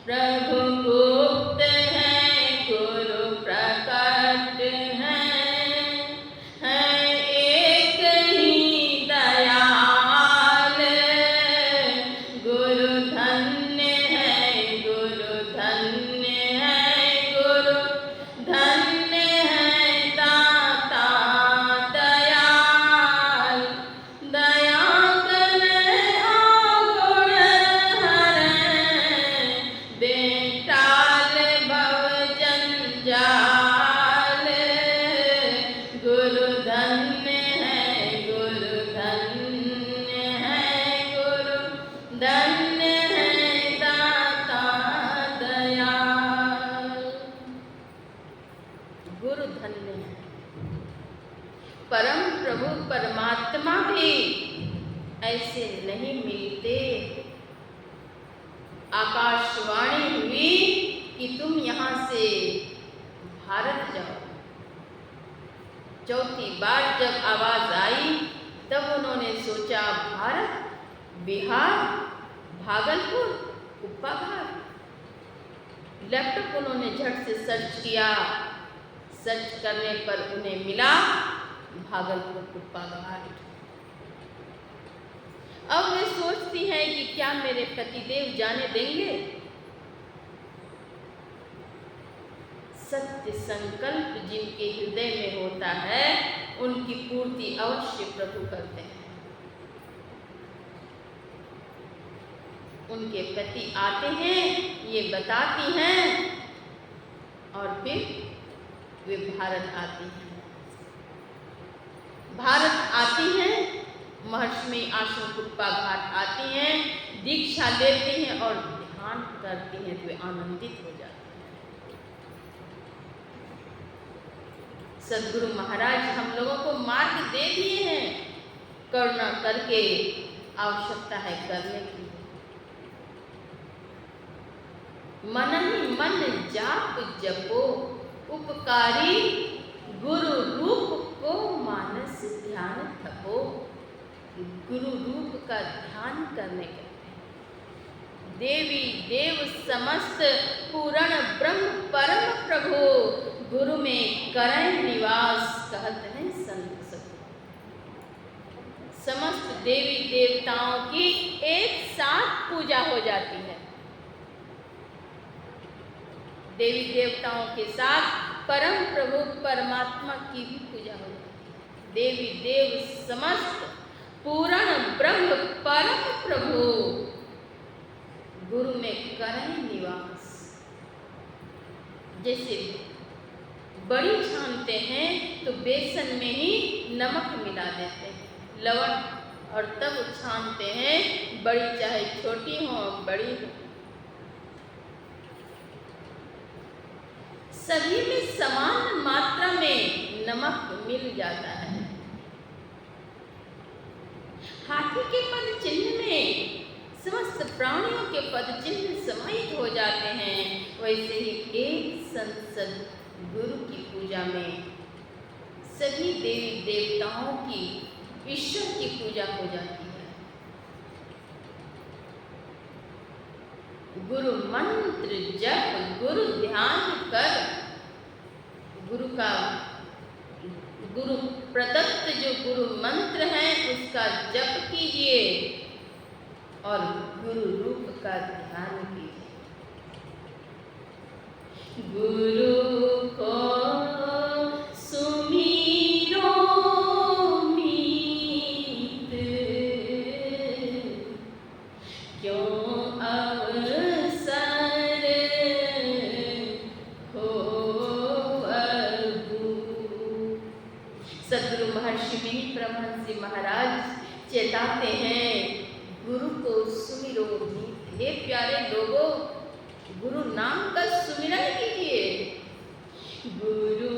Speaker 1: प्रभु गुप्त है, गुरु प्रकट है एक ही दयाल, गुरु धन्य है, गुरु धन्य है, गुरु धन्य है, दाता दयाल, दया करे अवगुण हरे, बेटा गुरु धन्य है। परम प्रभु परमात्मा भी ऐसे नहीं मिलते। आकाशवाणी हुई कि तुम यहाँ से भारत जाओ। चौथी बार जब आवाज आई तब उन्होंने सोचा भारत, बिहार, भागलपुर, कुप्पा घाट। लैपटॉप उन्होंने झट से सर्च किया। सर्च करने पर उन्हें मिला भागलपुर कुप्पा घाट। अब वे सोचती हैं कि क्या मेरे पतिदेव जाने देंगे। सत्य संकल्प जिनके हृदय में होता है उनकी पूर्ति अवश्य प्रभु करते हैं। उनके पति आते हैं, ये बताती हैं और फिर वे भारत आती हैं। भारत आती हैं, महर्षि आश्रम कुप्पा घाट आती हैं, दीक्षा लेती हैं और ध्यान करती हैं तो वे आनंदित हो जाती हैं। सद्गुरु महाराज हम लोगों को मार्ग दे दिए हैं, करुणा करके आवश्यकता है करने की। मन ही मन जाप जपो, उपकारी गुरु रूप को मानस ध्यान थको। गुरु रूप का ध्यान करने के देवी देव समस्त पूर्ण ब्रह्म परम प्रभु गुरु में करें निवास, कहते हैं संत सद्गुरु। समस्त देवी देवताओं की एक साथ पूजा हो जाती है। देवी देवताओं के साथ परम प्रभु परमात्मा की भी पूजा हो जाती है। देवी देव समस्त पूर्ण ब्रह्म परम प्रभु गुरु में करें निवास। जैसे बड़ी छानते हैं तो बेसन में ही नमक मिला देते हैं, लवण, और तब छानते हैं। बड़ी चाहे छोटी हो बड़ी हो, सभी में समान मात्रा में नमक मिल जाता है। हाथी के पद चिन्ह में समस्त प्राणियों के पद चिन्ह समाहित हो जाते हैं। वैसे ही एक संसद गुरु की पूजा में सभी देवी देवताओं की, ईश्वर की पूजा हो जाती है। गुरु मंत्र जप, गुरु ध्यान कर, गुरु प्रदत्त जो गुरु मंत्र है उसका जप कीजिए और गुरु रूप का ध्यान कीजिए। गुरु को सुमिरो मीत, क्यों सद्गुरु महर्षि मिनी परमहंस जी महाराज चेताते हैं, गुरु को सुमिरो मीत। हे प्यारे लोगों, गुरु नाम का सुमिरन कीजिए। गुरु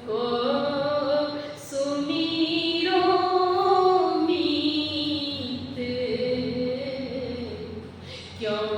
Speaker 1: को सुमिरो मीत, क्यों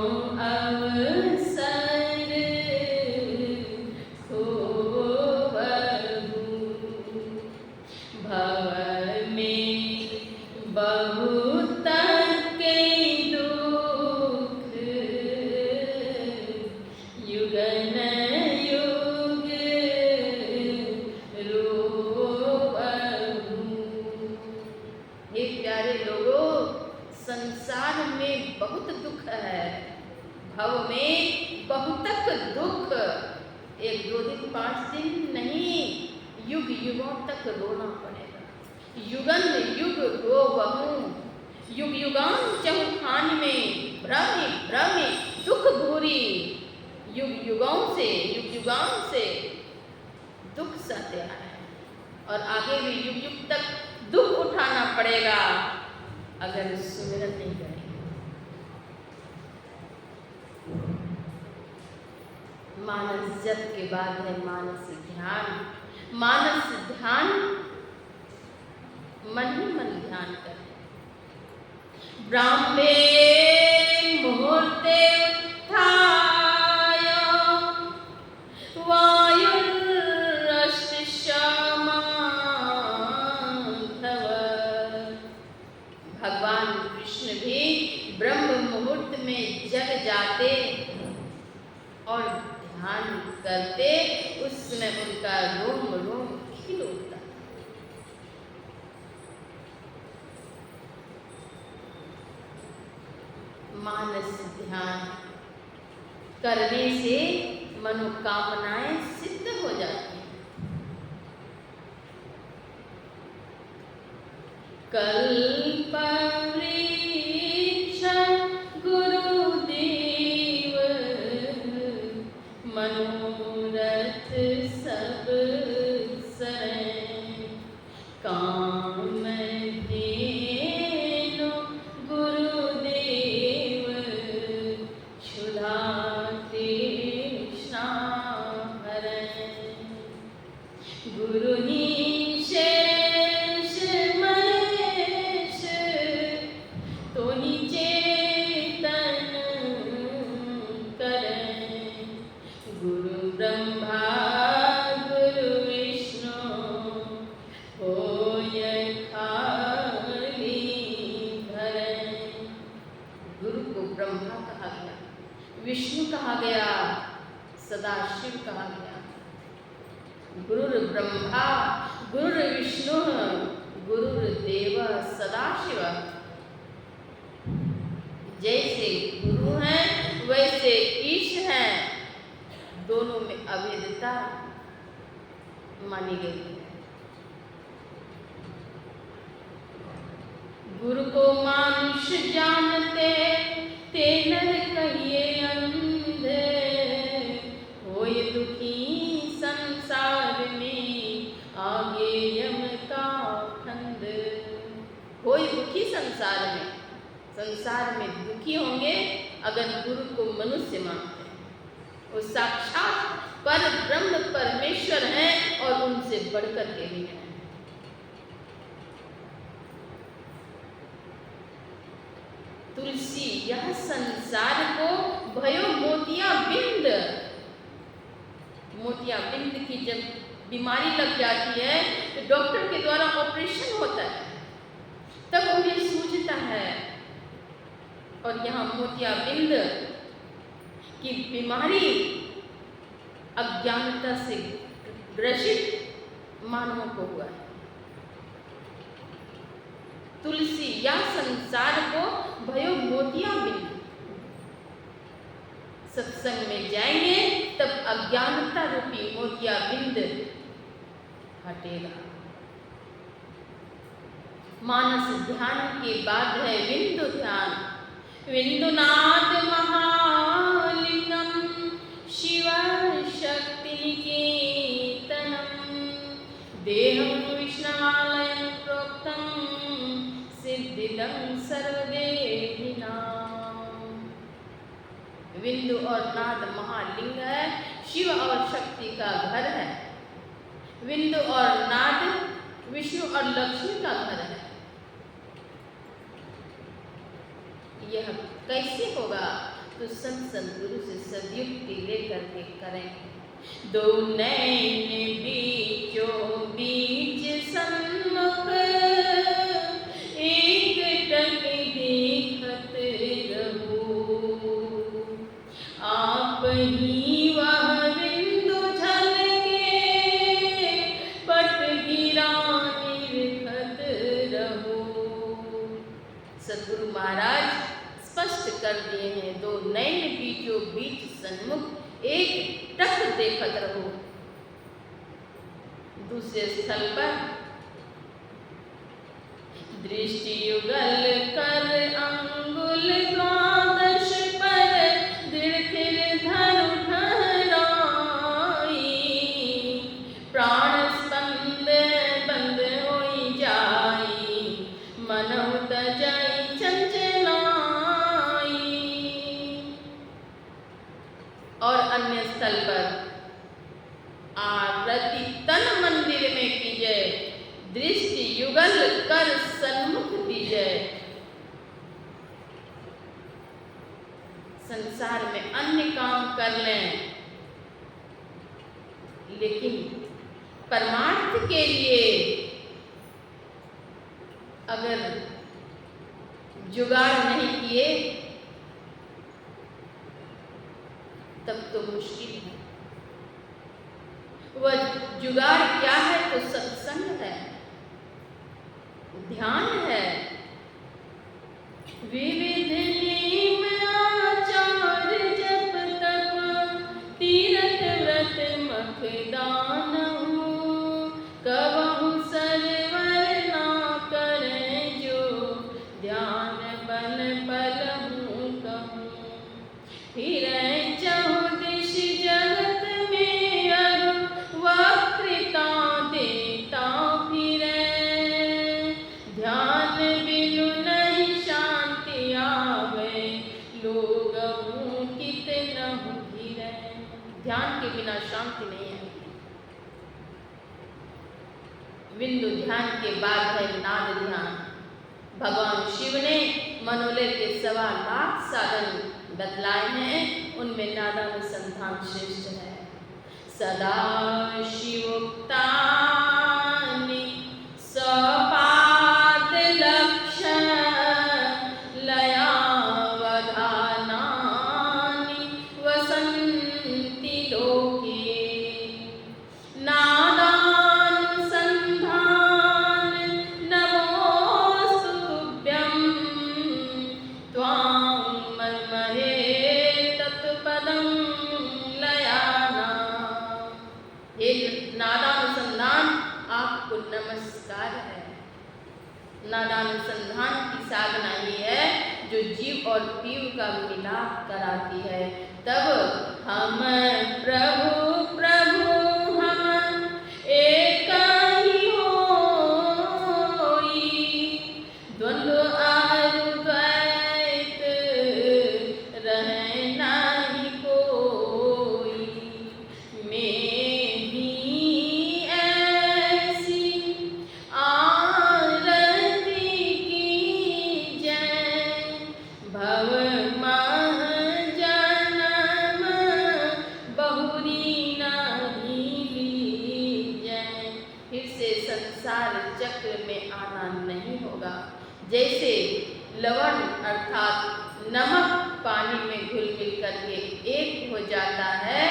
Speaker 1: संसार में बहुत दुख है, भव में बहुतक दुख। 1 2 दिन 5 दिन नहीं, युग युगों तक रोना पड़ेगा। युगन युग रोवहु, युग युगान चहुखान में भ्रमि भ्रमि दुख भूरी। युग युगान से दुख सहते आए हैं और आगे भी युग युग तक दुख उठाना पड़ेगा अगर सुमिरन नहीं करेंगे। मानस जप के बाद है मानस ध्यान। मानस ध्यान, मन ही मन ध्यान करें। ब्राह्मे मुहूर्ते उत्थाय वायुरश्तिषमाधव। भगवान कृष्ण भी ब्रह्म मुहूर्त में जग जाते और ध्यान करते, उस समय उनका रोम रोम खिल उठता। मानस ध्यान करने से मनोकामनाएं सिद्ध हो जाती हैं। कल्पवृक्ष गुरुदेव मनोरथ सब सरै। कामधेनु गुरुदेव क्षुधा तृष्णा हरै। गुरु ही शेष महेश तो ही चेतन करै। गुरु ब्रह्मा गुरु विष्णु होय खाली धरै। गुरु को ब्रह्मा कहा गया, विष्णु कहा गया, सदाशिव कहा गया। गुरुर ब्रह्मा गुरुर विष्णु गुरुर्देव सदाशिव। जैसे गुरु हैं वैसे ईश हैं, दोनों में अभेदता मानी गई है। गुरु को मानुष जानते ते नर कहिए अंधे। होय दुखी संसार में आगे यम का फंद। होय दुखी संसार में, संसार में दुखी होंगे अगर गुरु को मनुष्य मानते हैं। वो साक्षात पर ब्रह्म परमेश्वर हैं और उनसे बढ़कर के भी हैं। तुलसी यह संसार को भयो मोतिया बिंद। मोतिया बिंद की जब बीमारी लग जाती है तो डॉक्टर के द्वारा ऑपरेशन होता है, तब उन्हें सूझता है। और यहाँ मोतिया बिंद की बीमारी अज्ञानता से ग्रसित मानवों को हुआ है। तुलसी या संसार को भयो मोतिया बिंद। सत्संग में जाएंगे तब अज्ञानता रूपी मोतिया बिंद हटेगा। मानस ध्यान के बाद है विंदु ध्यान। विंदुनाद महालिंगम शिव शक्ति निकेतनम देहं विष्णुवालयं प्रोक्तम सिद्धिदं सर्वदेहिनां। विंदु और नाद महालिंग है, शिव और शक्ति का घर है। विंदु और नाद विष्णु और लक्ष्मी का घर है। यह कैसे होगा? तो संत गुरु से सदयुक्ति लेकर के करें। दो नैन बीचों बीच सन्मुख एक टक देखत रहो। आप ही वह बिंदु झलके पट गिरा निर्घत रहो। सद्गुरु महाराज स्पष्ट कर दिए हैं, दो नैन बीचों बीच सन्मुख एक टक देखत रहो। दूसरे स्थल पर दृष्टि युगल कर अंगुल द्वादश पर दृढ़ धनु ठहराई। प्राण स्पंद बंद होई जाई मनहु तजई चंचलाई। और अन्य स्थल पर आरती तन मन दृष्टि युगल कर सन्मुख दीजय। संसार में अन्य काम कर लें, लेकिन परमार्थ के लिए अगर जुगाड़ नहीं किए तब तो मुश्किल है। वह जुगाड़ क्या है? तो सत्संग है, ध्यान है। विविध नीम आचार जप तप तीरथ व्रत मख दान, कबहु सरवर ना करें जो ध्यान बन पलहु कहूँ। फिरै चहुदिश जगत में अब वक्रता देता फिरै, ध्यान बिनु नहीं शांति आवे लोगहु कितनहु घिरै। ध्यान के बिना शांति नहीं है। बिंदु ध्यान के बाद है नाद ध्यान। भगवान शिव ने मनोलय के 1.25 लाख साधन बतलाए हैं, उनमें नादानुसंधान श्रेष्ठ है। सदा शिवोक्तानि सपाद लक्ष्य लयावधानानि वसन्ति लोके, नादानुसंधान नमोस्तु तुभ्यं त्वां मन्महे तत्पदं लयाना। ये नादानुसंधान आपको नमस्कार है। नादानुसंधान की साधना ही है जो जीव और पीव का मिलाप कराती है। तब हम प्रभु प्रभु हम एक ही होई, द्वंद्व आरु द्वैत रहे नहीं कोई। मैं भी ऐसी आरती की जय, भव मह जन्म बहुरी नहीं लीजै। फिर से संसार चक्र में आना नहीं होगा। जैसे लवण अर्थात नमक पानी में घुल मिल करके एक हो जाता है,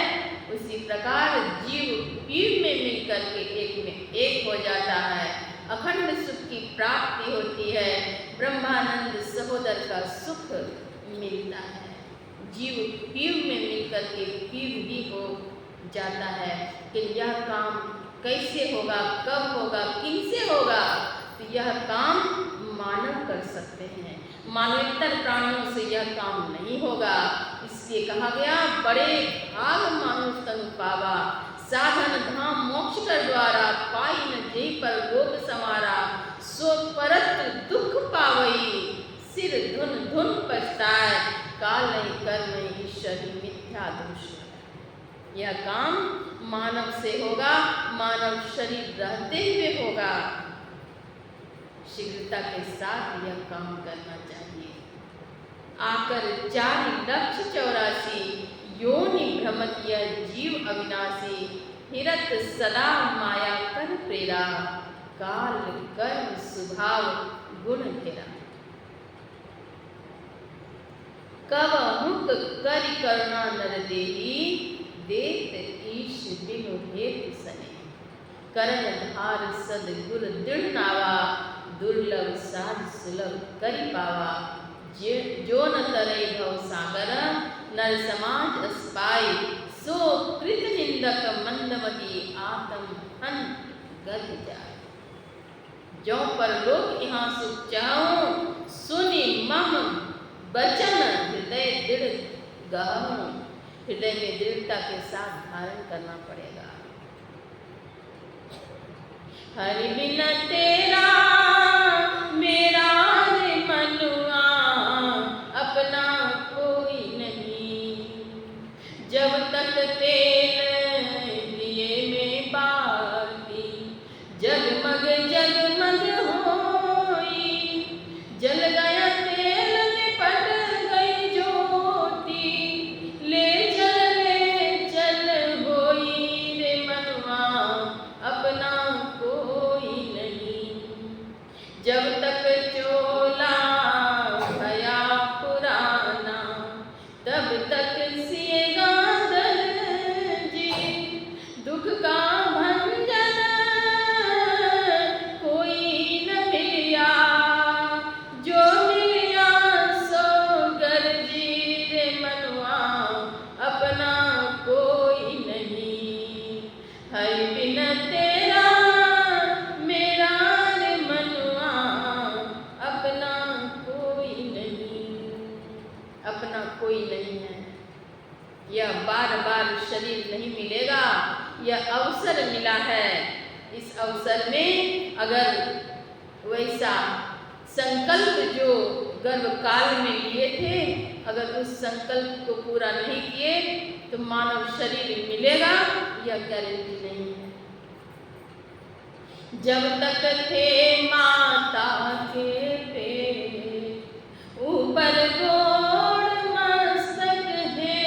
Speaker 1: उसी प्रकार जीव पीव में मिल करके एक में एक हो जाता है। अखंड सुख की प्राप्ति होती है, ब्रह्मानंद सहोदर का सुख मिलता है। जीव पीव में मिल करके पीव ही हो जाता है। कि यह काम कैसे होगा, कब होगा, किनसे होगा? तो यह काम मानव कर सकते हैं, मानवेतर प्राणियों से यह काम नहीं होगा। इसलिए कहा गया बड़े भाग मानुष तन पावा, साधन धाम मोक्ष कर द्वारा, पाई न जेहि पर रोग समारा, सो परत्र दुख पावई, सिर धुन धुन पछताए, काल नहीं कर्म नहीं ईश्वर ही मिथ्या दोष। यह काम मानव से होगा, मानव शरीर रहते हुए होगा। शीघ्रता के साथ यह काम करना चाहिए। आकर 4,84,000 योनि भ्रमत यह जीव अविनाशी, हिरत सदा माया कर प्रेरा, काल कर्म स्वभाव गुण घेरा। कब मुक्त करि करुणा नर देही, देत ईश बिनु हेत सने, करन धार सदगुर दृढ़ नावा, दुर्लभ साध सुलभ करि पावा, जो न तरई भव सागर, नर समाज अस पाई, सो कृत निंदक मंदमती, आत्म हन गत जाय। जो परलोक यहाँ सुख चाहूं, सुनि मम बचन हृदय दृढ़ गाऊं। हृदय में दृढ़ता के साथ धारण करना पड़ेगा। हरि बिन तेरा मेरा रे मनुआ, अपना कोई नहीं, जब तक तेल दिए में बाती, जगमग जग भाई बिन तेरा मेरा रे मनुआ अपना कोई नहीं, अपना कोई नहीं है। यह बार बार शरीर नहीं मिलेगा, यह अवसर मिला है। इस अवसर में अगर वैसा संकल्प जो गर्भ काल में लिए थे, अगर उस संकल्प को पूरा नहीं किए तो मानव शरीर मिलेगा, यह गारंटी नहीं है। जब तक थे माता के पेट ऊपर गोड़ मस्तक है,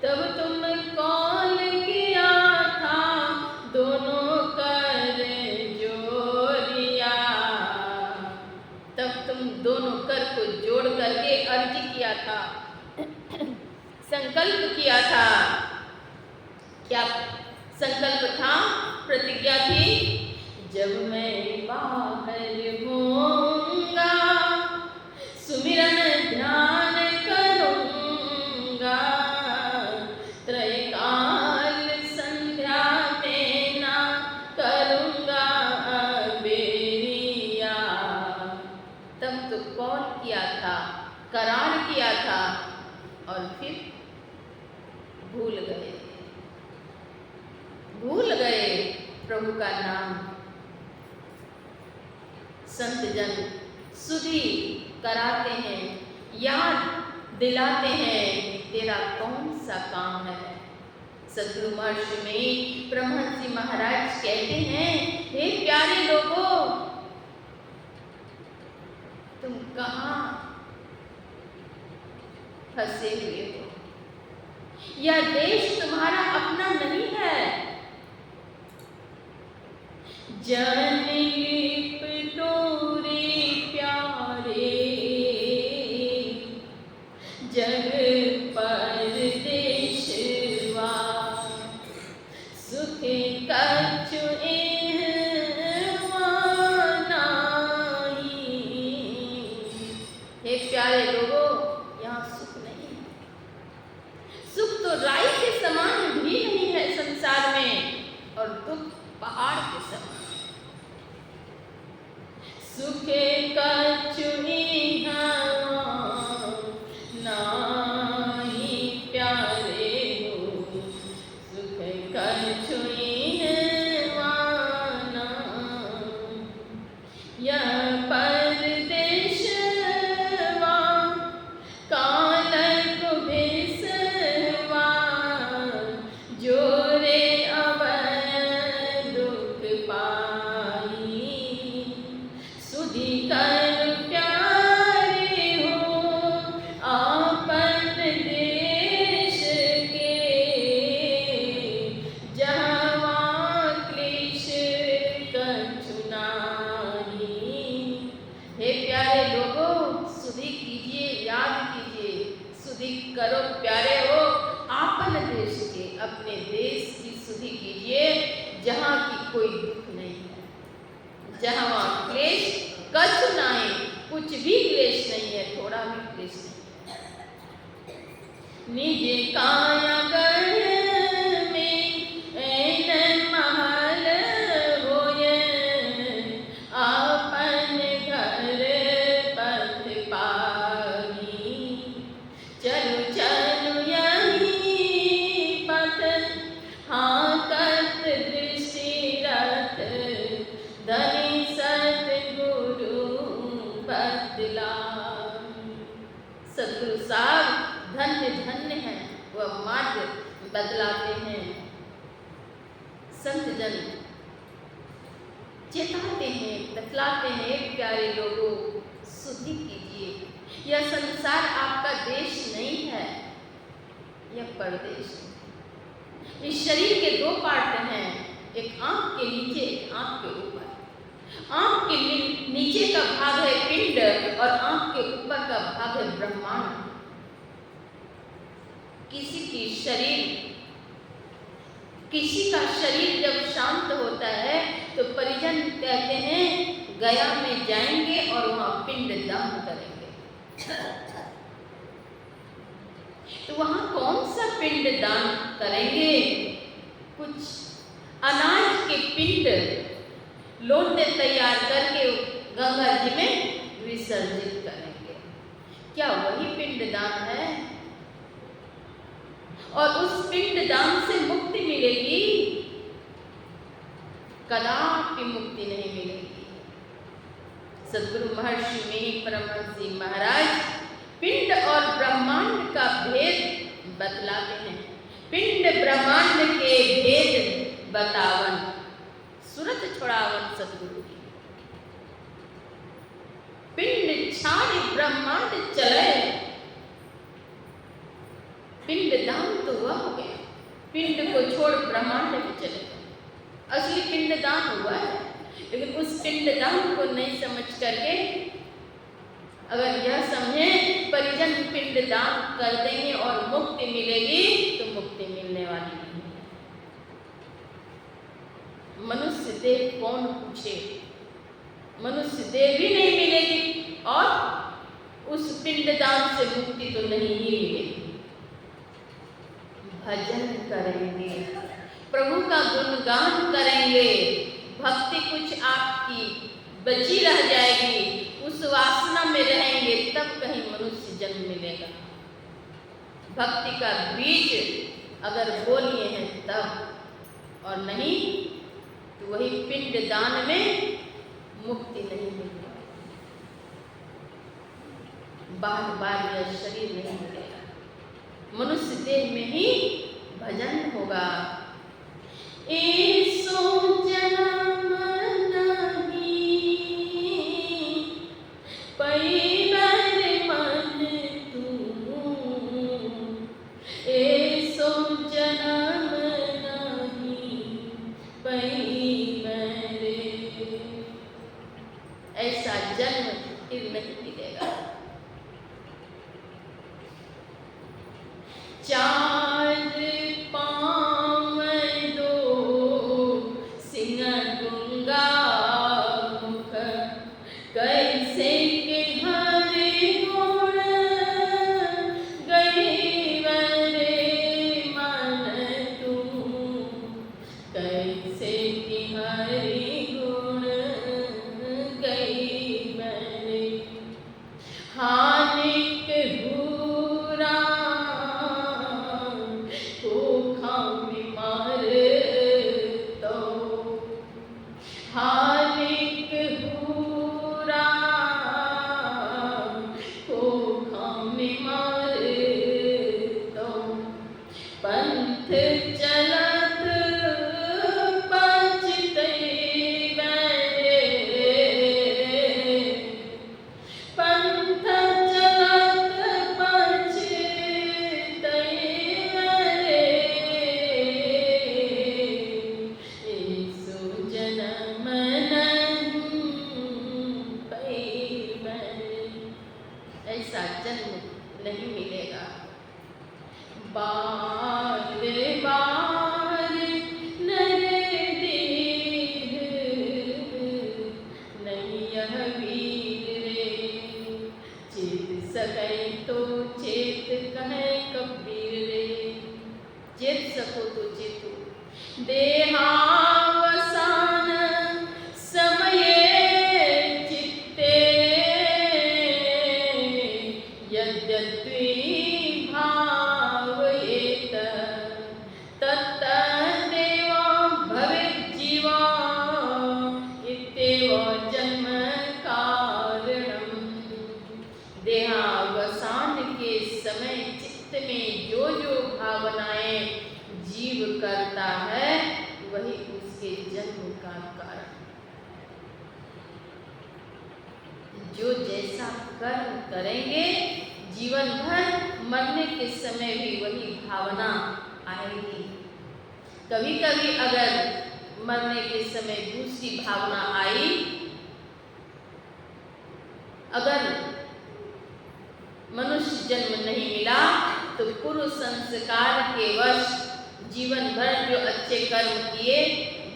Speaker 1: तब तुम कौन किया था दोनों कर जोड़िया, तब तुम दोनों कर को जोड़ करके अर्ज किया था, संकल्प किया था। क्या संकल्प था, प्रतिज्ञा थी? जब मैं बाहर होऊंगा सुमिरन ध्यान करूंगा, त्रैकाल संध्या में ना करूंगा बेरिया। तब तो कॉल किया था, करार किया था, और फिर भूल गए, भूल गए प्रभु का नाम। संत जन सुधि कराते हैं, याद दिलाते हैं, तेरा कौन सा काम है। सद्गुरु महर्षि में ब्रह्मर्षि महाराज कहते हैं, हे प्यारे लोगों, तुम कहाँ फंसे हुए हो? यह देश तुम्हारा अपना नहीं है। जन लिप डोरे प्यारे जग पर देशवा, सुख कछु नाही। हे प्यारे लोगों, यहाँ सुख नहीं है। सुख तो राई के समान भी नहीं है संसार में, और दुख पहाड़ के समान। सुखे कछु नाही प्यारे हो, सुख कछु यह परदेशवा कालक भेसवा, जोरे अब दुख पाई। सुधि कर प्यारे हो आपन देश के, जहाँ क्लेश कछु नाहि। हे प्यारे लोगों, सुधि कीजिए, याद कीजिए, सुधि करो प्यारे हो आपन देश के, अपने देश की सुधि कीजिए, जहाँ की कोई दुख नहीं है, जहाँ वहाँ क्लेश कछु नहीं, कुछ भी क्लेश नहीं है, थोड़ा भी क्लेश नहीं। निज काया गढ़ में ऐन महल होए, आपन घर पथ पाई। चलु चलु यही पथ हाकत दृष्टि रथ, धनी सतगुरु बदला। सतगुरु साहब धन्य धन्य है, वह मार्ग बदलाते हैं। संत जन चेताते हैं, बतलाते हैं, प्यारे लोगों सुधि कीजिए। यह संसार आपका देश नहीं है, यह परदेश है। इस शरीर के दो पार्ट हैं, एक आंख के नीचे, एक आंख के ऊपर। आंख के नीचे का भाग है पिंड, और आंख के ऊपर का भाग है ब्रह्मांड। किसी का शरीर जब शांत होता है तो परिजन कहते हैं गया में जाएंगे और वहां पिंड दान करेंगे। तो वहां कौन सा पिंड दान करेंगे? कुछ अनाज के पिंड लोटे तैयार करके गंगा जी में विसर्जित करेंगे। क्या वही पिंडदान है? और उस पिंडदान से मुक्ति मिलेगी? कदापि मुक्ति नहीं मिलेगी। सद्गुरु महर्षि मिहि परमहंस जी महाराज पिंड और ब्रह्मांड का भेद बतलाते हैं। पिंड ब्रह्मांड के भेद बतावन, सूरत छोड़ावन सद्गुरु की। पिंड छाड़ी ब्रह्मांड चले, पिंड दान तो हुआ हो गया, पिंड को छोड़ ब्रह्मांड में चले गए। असली पिंड दान हुआ है, लेकिन उस पिंड दान को नहीं समझ करके अगर यह समझे परिजन पिंड दान कर देंगे और मुक्ति मिलेगी, तो मुक्ति मिलने वाली नहीं है। मनुष्य देह कौन पूछे, मनुष्य देह भी नहीं मिलेगी और उस पिंड दान से मुक्ति तो नहीं ही मिलेगी। भजन करेंगे, प्रभु का गुणगान करेंगे, भक्ति कुछ आपकी बची रह जाएगी, उस वासना में रहेंगे, तब कहीं मनुष्य जन्म मिलेगा। भक्ति का बीज अगर बो लिए हैं तब, और नहीं तो वही पिंड दान में मुक्ति नहीं मिलेगी। बार बार यह शरीर नहीं मिलेगा, मनुष्य देह में ही भजन होगा। ऐसो जन्म नहीं पैबर मन तू, ऐसो जन्म नहीं पैबर, ऐसा जन्म फिर नहीं मिलेगा। चार पाँव दो सिंह गुंगा मुख, कैसे के हरे गुण गई वरे मन तू, कैसे के हरे गुण गई वरे। हानिक भूरा हानिक भूरा खोखा में मार दो, पंथ चलत पचते बरे, पंथ चलत पचते बरे। ऐसो जन्म ऐसा जन्म नहीं मिलेगा। बार बार नर देह नहीं यह वीर रे, चेत सकै तो चेत कहे कबीर रे। चेत सको तो चेतो, देहावसान समये चित्ते, यद्यपि भावयेत तत्तदेव भवेज्जीवा, इत्येव जन्म कारणम्। देहावसान के समय चित्त में जो जो भावनाएं जीव करता है, वही उसके जन्म का कारण। जो जैसा कर्म करेंगे, जीवन भर मरने के समय भी वही भावना आएगी। कभी कभी अगर मरने के समय दूसरी भावना आई, अगर मनुष्य जन्म नहीं मिला, तो पूर्व संस्कार के वश जीवन भर जो अच्छे कर्म किए,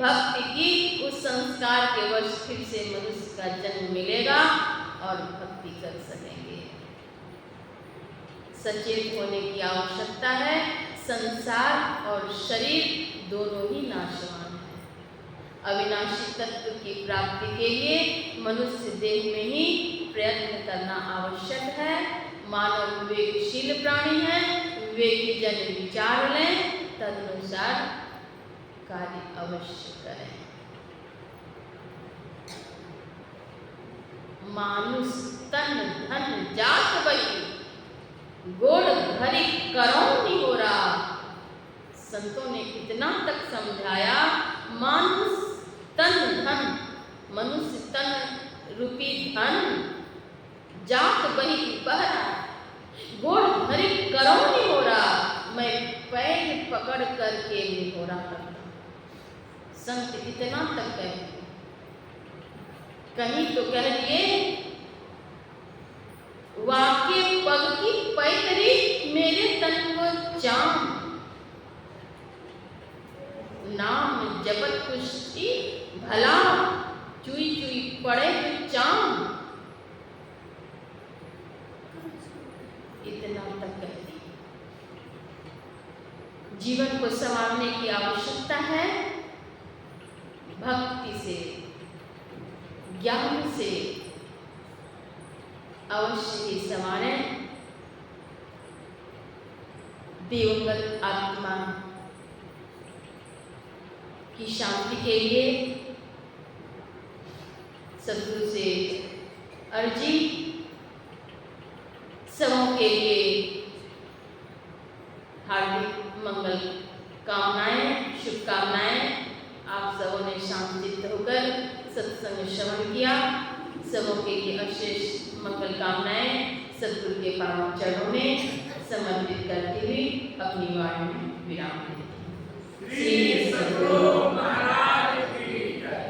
Speaker 1: भक्ति की, उस संस्कार के वश फिर से मनुष्य का जन्म मिलेगा और भक्ति कर सकेंगे। सचेत होने की आवश्यकता है। संसार और शरीर दोनों ही नाशवान हैं। अविनाशी तत्व की प्राप्ति के लिए मनुष्य देह में ही प्रयत्न करना आवश्यक है। मानव विवेकशील प्राणी है, विवेकी जन विचार लें, तदनुसार कार्य अवश्य करें। मानुष तन धन जात बही, गोड़ घरी करो नहीं हो रहा। संतों ने इतना तक समझाया, मानुष तन धन, मनुष्य तन रूपी धन जात बही बह रहा, गोड़ घरी करो नहीं हो रहा, मैं पैर पकड़ करके नहीं हो रहा करता। संत इतना तक कहते, कहीं तो कह दिए वाक्य पग की पैतरी मेरे तन को चाम, नाम जपत कुश्ती भला चुई चुई पड़े तो चाम। इतना तक कहती। जीवन को संवारने की आवश्यकता है, भक्ति से, ज्ञान से अवश्य ही संवारें। दिवंगत आत्मा की शांति के लिए सद्गुरु से अर्जी, सबों के लिए हार्दिक मंगल कामनाएं, शुभकामनाएं। आप सबों ने शांतिचित्त होकर सत्संग श्रवण किया। सबों के लिए अशेष मंगल कामनाएं सद्गुरु के पावन चरणों में समर्पित करती हुई अपनी वाणी में विराम देती हूं। श्री सद्गुरु महाराज की जय।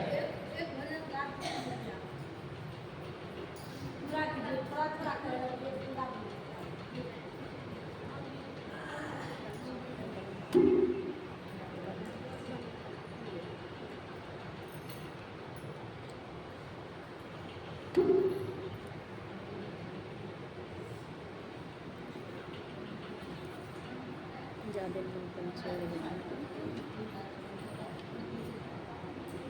Speaker 2: ज़्यादा